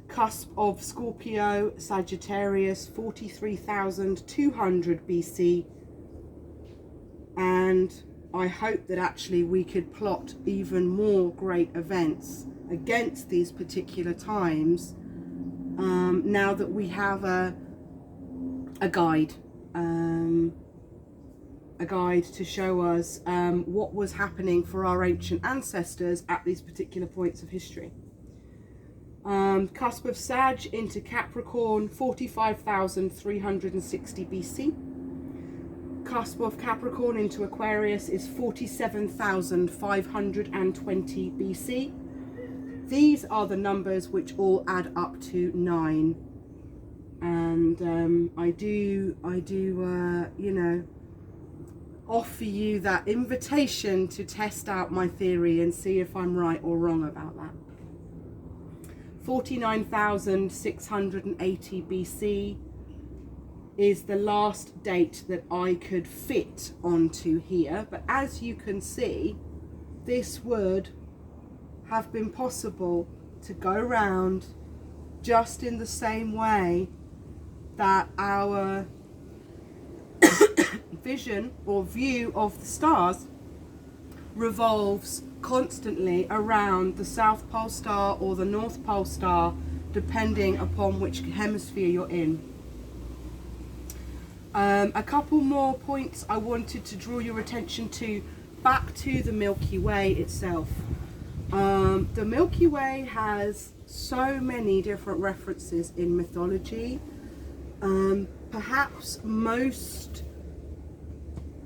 Cusp of Scorpio, Sagittarius, 43,200 BC. And I hope that actually we could plot even more great events against these particular times, now that we have a guide to show us what was happening for our ancient ancestors at these particular points of history. Cusp of Sag into Capricorn, 45,360 BC. Cusp of Capricorn into Aquarius is 47,520 BC. These are the numbers which all add up to 9. And I do you know, offer you that invitation to test out my theory and see if I'm right or wrong about that. 49,680 BC is the last date that I could fit onto here, but as you can see, this would have been possible to go around just in the same way that our vision or view of the stars revolves constantly around the South Pole star or the North Pole star, depending upon which hemisphere you're in. A couple more points I wanted to draw your attention to, back to the Milky Way itself. The Milky Way has so many different references in mythology. Perhaps most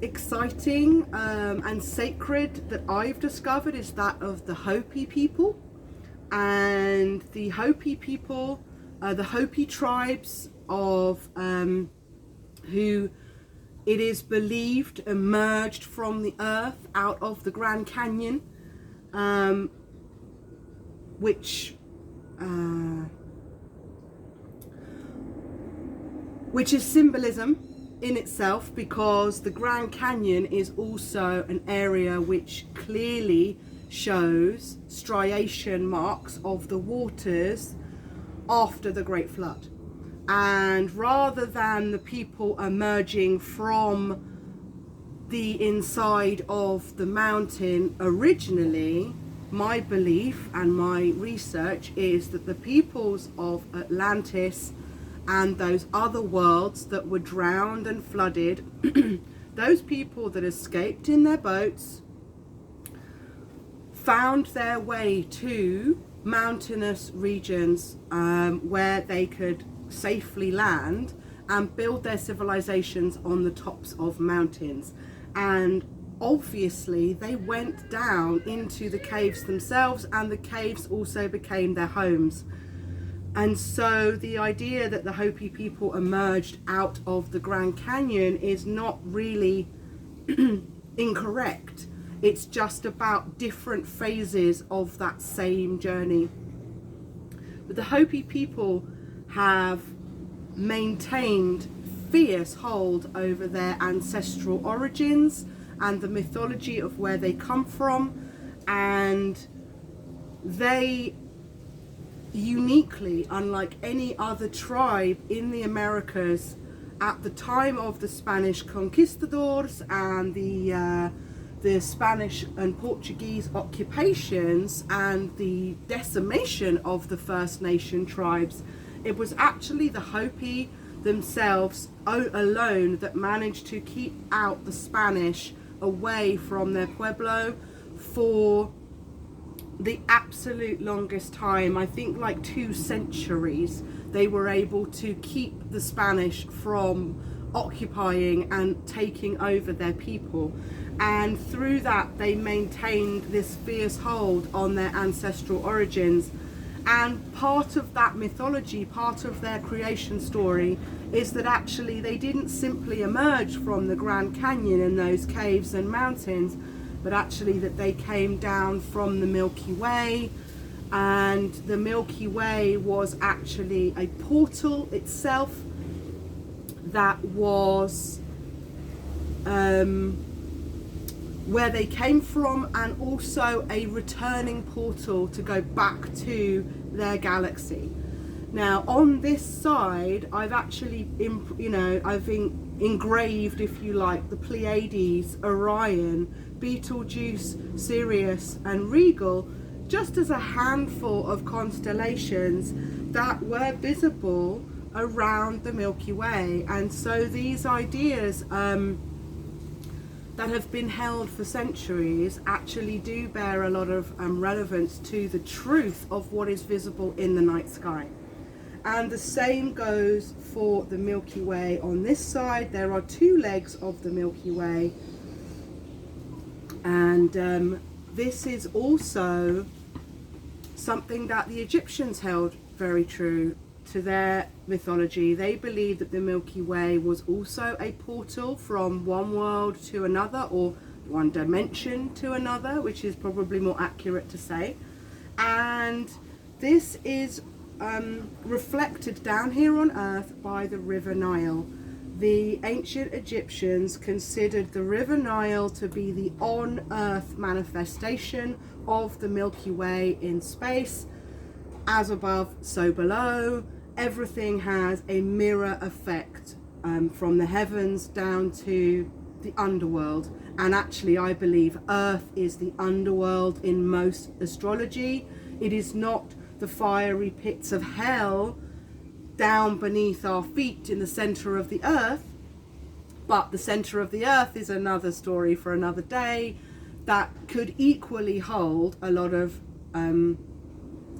exciting and sacred that I've discovered is that of the Hopi people. And the Hopi people, the Hopi tribes of who it is believed emerged from the earth out of the Grand Canyon, which is symbolism in itself, because the Grand Canyon is also an area which clearly shows striation marks of the waters after the Great Flood. And rather than the people emerging from the inside of the mountain originally, my belief and my research is that the peoples of Atlantis and those other worlds that were drowned and flooded, those people that escaped in their boats found their way to mountainous regions where they could safely land and build their civilizations on the tops of mountains. And obviously they went down into the caves themselves, and the caves also became their homes. And so the idea that the Hopi people emerged out of the Grand Canyon is not really incorrect. It's just about different phases of that same journey. But the Hopi people have maintained fierce hold over their ancestral origins and the mythology of where they come from, and they uniquely, unlike any other tribe in the Americas at the time of the Spanish conquistadors and the Spanish and Portuguese occupations and the decimation of the First Nation tribes, it was actually the Hopi themselves alone that managed to keep out the Spanish away from their pueblo for the absolute longest time. I think like 2 centuries they were able to keep the Spanish from occupying and taking over their people, and through that they maintained this fierce hold on their ancestral origins. And part of that mythology, part of their creation story, is that actually they didn't simply emerge from the Grand Canyon and those caves and mountains, but actually that they came down from the Milky Way, and the Milky Way was actually a portal itself that was where they came from, and also a returning portal to go back to their galaxy. Now on this side I've actually I've engraved, if you like, the Pleiades, Orion, Betelgeuse, Sirius and Regal, just as a handful of constellations that were visible around the Milky Way. And so these ideas that have been held for centuries actually do bear a lot of relevance to the truth of what is visible in the night sky. And the same goes for the Milky Way. On this side there are 2 legs of the Milky Way, and this is also something that the Egyptians held very true to their mythology. They believed that the Milky Way was also a portal from one world to another, or one dimension to another, which is probably more accurate to say. And this is reflected down here on Earth by the River Nile. The ancient Egyptians considered the River Nile to be the on-Earth manifestation of the Milky Way in space. As above, so below. Everything has a mirror effect from the heavens down to the underworld. And actually I believe Earth is the underworld in most astrology. It is not the fiery pits of hell down beneath our feet in the center of the earth, but the center of the earth is another story for another day that could equally hold a lot of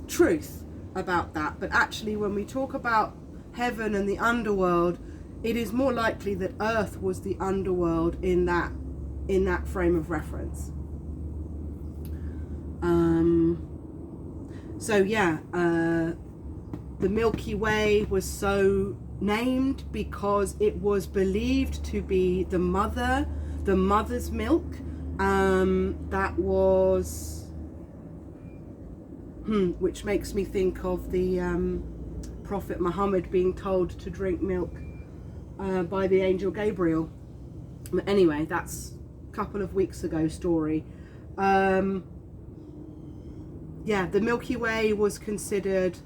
truth about that. But actually when we talk about heaven and the underworld, it is more likely that Earth was the underworld in that frame of reference. So yeah, the Milky Way was so named because it was believed to be the mother's milk that was which makes me think of the Prophet Muhammad being told to drink milk by the angel Gabriel. But anyway, that's a couple of weeks ago story. Yeah, the Milky Way was considered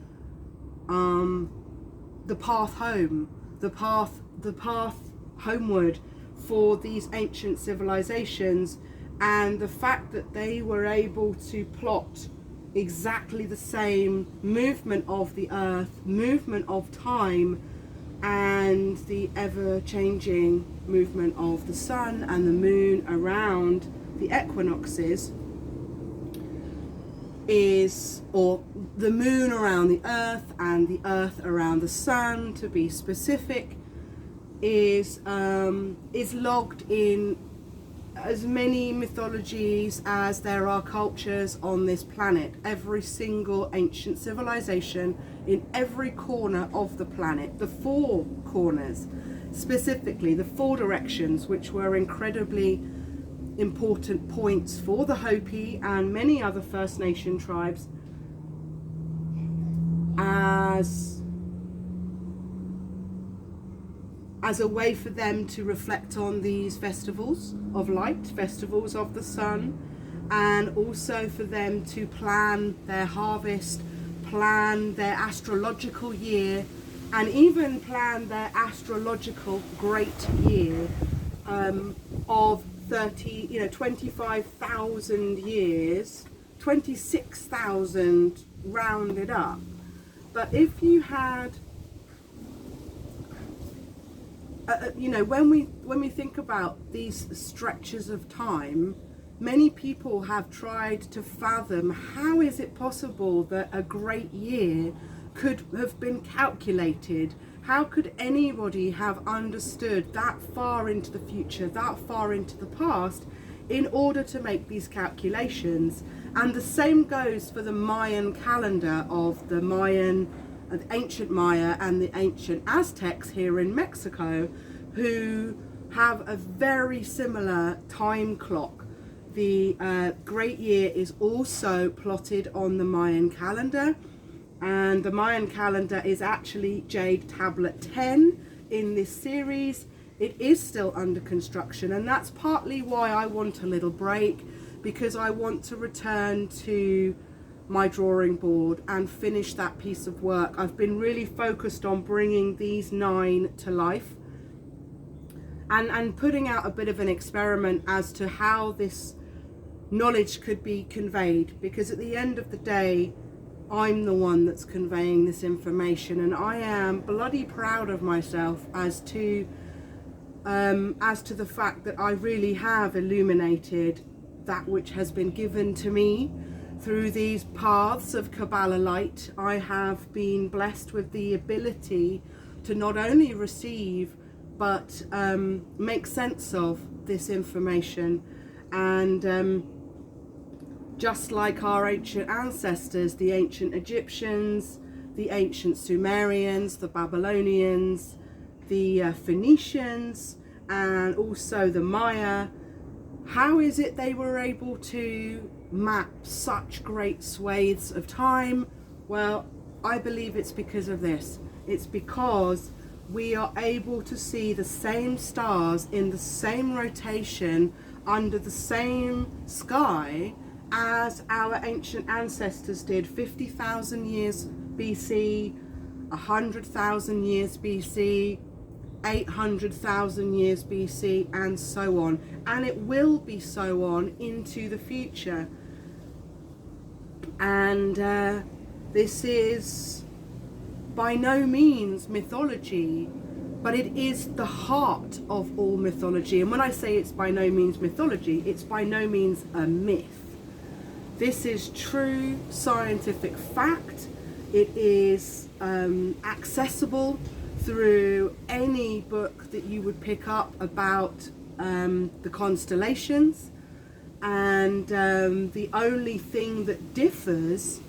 the path home, the path homeward for these ancient civilizations. And the fact that they were able to plot exactly the same movement of the earth, movement of time, and the ever-changing movement of the sun and the moon around the equinoxes or the moon around the earth and the earth around the sun, to be specific, is logged in as many mythologies as there are cultures on this planet. Every single ancient civilization in every corner of the planet, the 4 corners, specifically the 4 directions, which were incredibly important points for the Hopi and many other First Nation tribes as a way for them to reflect on these festivals of light, festivals of the sun, and also for them to plan their harvest, plan their astrological year, and even plan their astrological great year of 25,000 years, 26,000 rounded up. But if you had, when we think about these stretches of time, many people have tried to fathom how is it possible that a great year could have been calculated. How could anybody have understood that far into the future, that far into the past, in order to make these calculations? And the same goes for the Mayan calendar of the ancient Maya and the ancient Aztecs here in Mexico, who have a very similar time clock. The great year is also plotted on the Mayan calendar, and the Mayan calendar is actually Jade Tablet 10 in this series. It is still under construction, and that's partly why I want a little break, because I want to return to my drawing board and finish that piece of work. I've been really focused on bringing these 9 to life and putting out a bit of an experiment as to how this knowledge could be conveyed, because at the end of the day, I'm the one that's conveying this information, and I am bloody proud of myself as to the fact that I really have illuminated that which has been given to me through these paths of Kabbalah light. I have been blessed with the ability to not only receive but make sense of this information, and just like our ancient ancestors, the ancient Egyptians, the ancient Sumerians, the Babylonians, the Phoenicians, and also the Maya, how is it they were able to map such great swathes of time? Well, I believe it's because of this. It's because we are able to see the same stars in the same rotation under the same sky as our ancient ancestors did 50,000 years BC, 100,000 years BC, 800,000 years BC, and so on. And it will be so on into the future. And this is by no means mythology, but it is the heart of all mythology. And when I say it's by no means mythology, it's by no means a myth. This is true scientific fact. It is accessible through any book that you would pick up about the constellations, and the only thing that differs,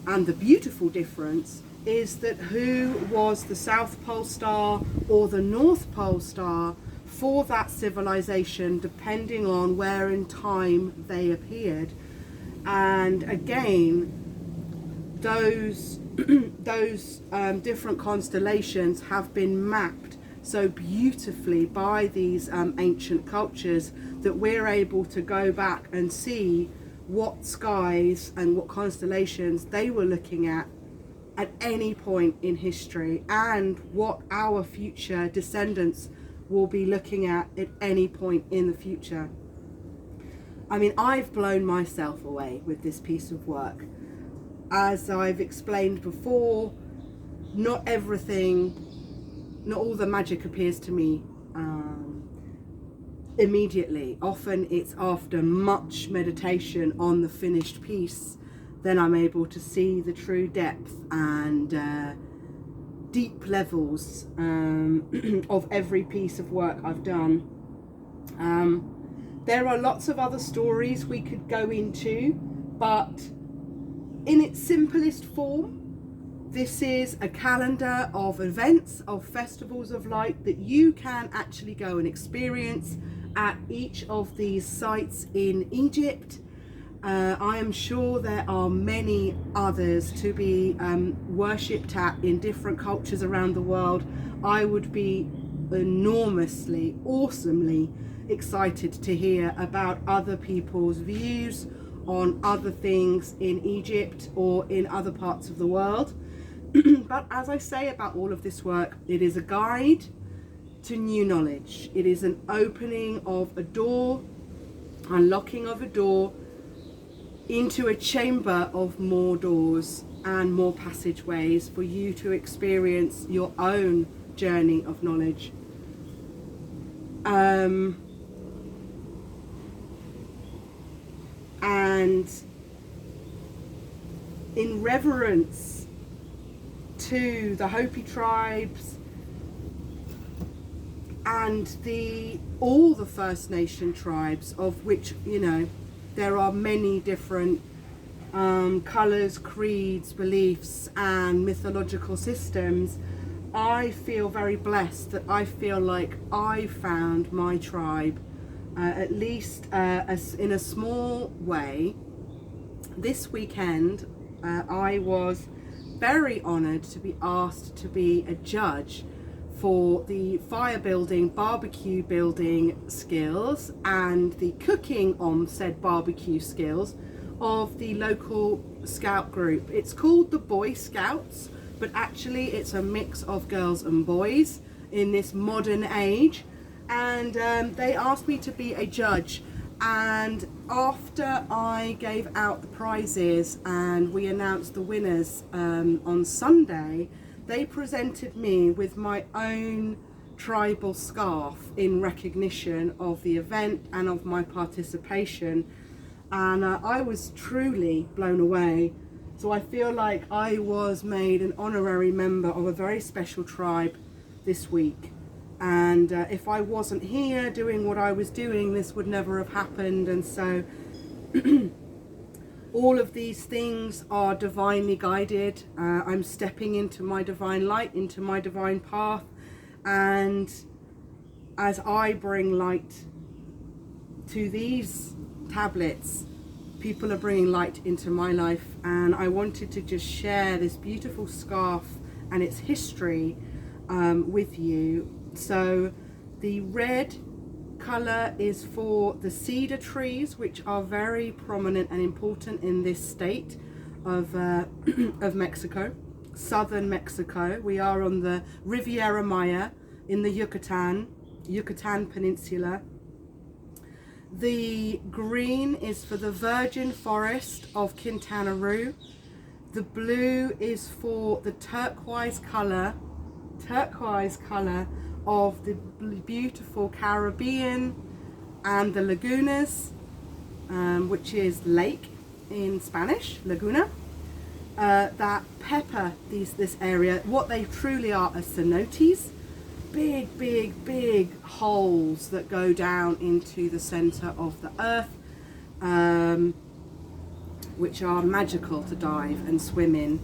and the beautiful difference, is that who was the South Pole star or the North Pole star for that civilization, depending on where in time they appeared. And again, those different constellations have been mapped so beautifully by these ancient cultures that we're able to go back and see what skies and what constellations they were looking at any point in history, and what our future descendants will be looking at any point in the future. I mean, I've blown myself away with this piece of work. As I've explained before, not all the magic appears to me immediately. Often it's after much meditation on the finished piece, then I'm able to see the true depth and deep levels of every piece of work I've done. There are lots of other stories we could go into, but in its simplest form, this is a calendar of events, of festivals of light that you can actually go and experience at each of these sites in Egypt. I am sure there are many others to be worshipped at in different cultures around the world. I would be enormously, awesomely excited to hear about other people's views on other things in Egypt or in other parts of the world. But as I say about all of this work, it is a guide to new knowledge. It is an opening of a door, unlocking of a door into a chamber of more doors and more passageways for you to experience your own journey of knowledge. And in reverence to the Hopi tribes and all the First Nation tribes, of which, you know, there are many different colours, creeds, beliefs and mythological systems, I feel very blessed that I feel like I found my tribe, at least in a small way. This weekend I was very honoured to be asked to be a judge for the fire building, barbecue building skills and the cooking on said barbecue skills of the local scout group. It's called the Boy Scouts, but actually it's a mix of girls and boys in this modern age. And they asked me to be a judge, and after I gave out the prizes and we announced the winners on Sunday, they presented me with my own tribal scarf in recognition of the event and of my participation, and I was truly blown away. So I feel like I was made an honorary member of a very special tribe this week, and if I wasn't here doing what I was doing, this would never have happened. And so all of these things are divinely guided. I'm stepping into my divine light, into my divine path, and as I bring light to these tablets, people are bringing light into my life. And I wanted to just share this beautiful scarf and its history with you. So the red colour is for the cedar trees, which are very prominent and important in this state of Mexico, southern Mexico. We are on the Riviera Maya in the Yucatan Peninsula. The green is for the virgin forest of Quintana Roo. The blue is for the turquoise colour of the beautiful Caribbean and the lagunas, which is lake in Spanish, laguna, that pepper this area. What they truly are cenotes, big holes that go down into the center of the earth, which are magical to dive and swim in.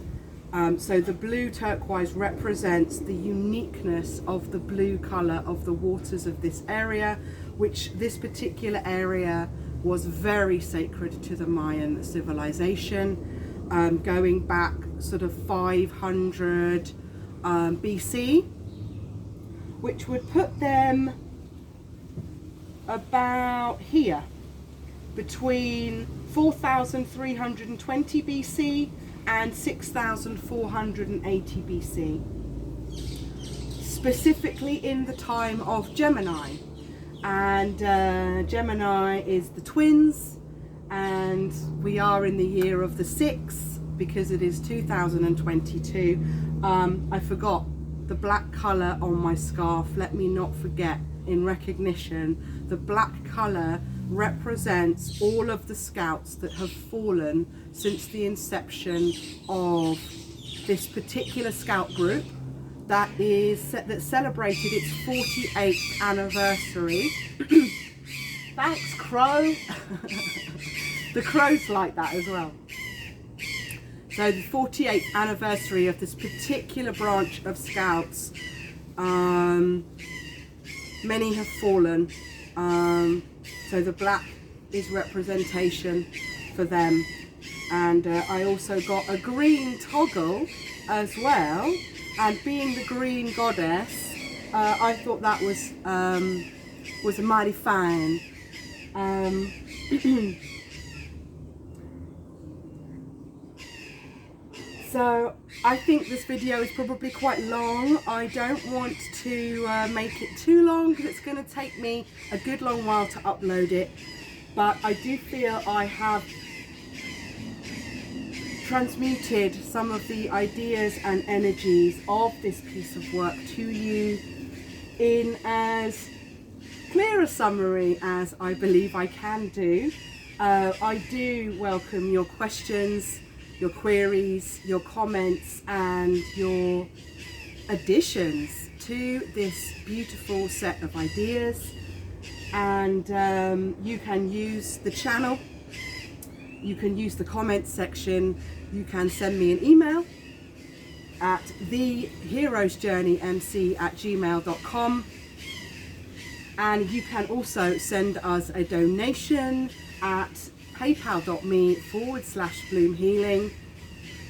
So the blue turquoise represents the uniqueness of the blue color of the waters of this area, which this particular area was very sacred to the Mayan civilization, going back sort of 500 BC, which would put them about here, between 4,320 BC and 6,480 BC, specifically in the time of Gemini. And Gemini is the twins, and we are in the year of the 6 because it is 2022. I forgot the black colour on my scarf. Let me not forget, in recognition, the black colour represents all of the scouts that have fallen since the inception of this particular scout group that celebrated its 48th anniversary. Thanks, Crow. The crows like that as well. So the 48th anniversary of this particular branch of scouts. Many have fallen, So the black is representation for them. And I also got a green toggle as well. And being the green goddess, I thought that was mighty fine. So I think this video is probably quite long. I don't want to make it too long because it's going to take me a good long while to upload it. But I do feel I have transmuted some of the ideas and energies of this piece of work to you in as clear a summary as I believe I can do. I do welcome your questions, your queries, your comments and your additions to this beautiful set of ideas. And you can use the channel, you can use the comments section, you can send me an email at theheroesjourneymc@gmail.com, and you can also send us a donation at paypal.me/bloomhealing.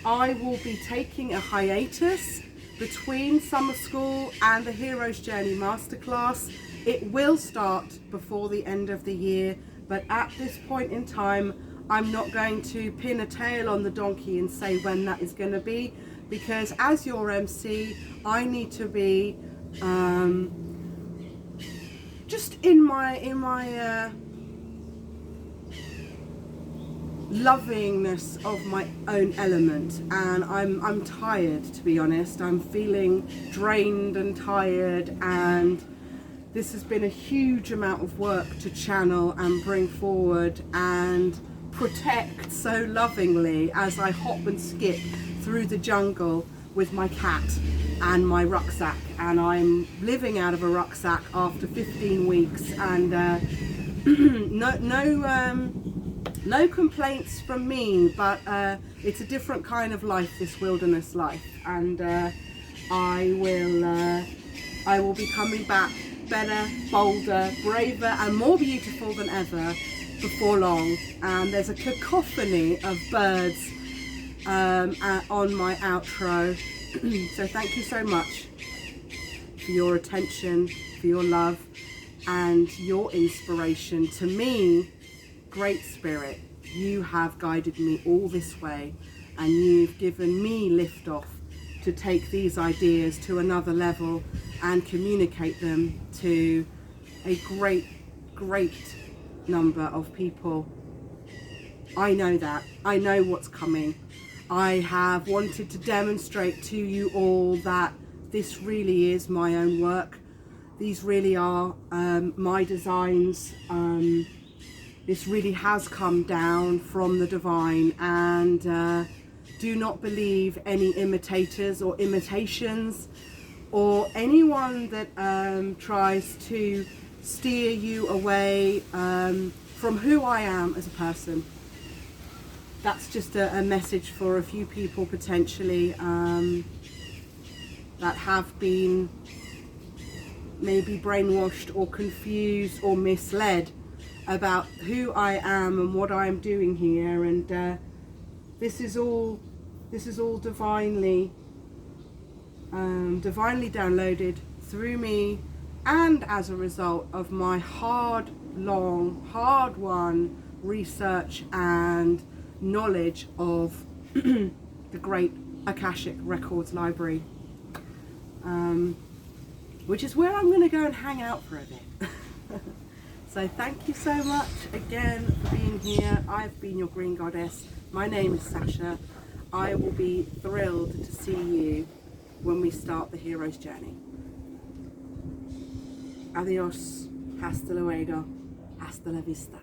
I will be taking a hiatus between summer school and the Hero's Journey Masterclass. It will start before the end of the year, but at this point in time I'm not going to pin a tail on the donkey and say when that is going to be, because as your MC I need to be just in my lovingness of my own element, and I'm tired, to be honest. I'm feeling drained and tired, and this has been a huge amount of work to channel and bring forward and protect so lovingly as I hop and skip through the jungle with my cat and my rucksack. And I'm living out of a rucksack after 15 weeks, and no complaints from me, but it's a different kind of life, this wilderness life, and I will be coming back better, bolder, braver and more beautiful than ever before long. And there's a cacophony of birds on my outro. So thank you so much for your attention, for your love and your inspiration to me. Great Spirit, you have guided me all this way, and you've given me lift off to take these ideas to another level and communicate them to a great number of people. I know that. I know what's coming. I have wanted to demonstrate to you all that this really is my own work. These really are my designs. This really has come down from the divine, and do not believe any imitators or imitations or anyone that tries to steer you away from who I am as a person. That's just a message for a few people potentially that have been maybe brainwashed or confused or misled about who I am and what I am doing here. And this is all divinely downloaded through me, and as a result of my hard-won research and knowledge of the great Akashic Records Library, which is where I'm going to go and hang out for a bit. So thank you so much again for being here. I've been your Green Goddess. My name is Sasha. I will be thrilled to see you when we start the Hero's Journey. Adios, hasta luego, hasta la vista.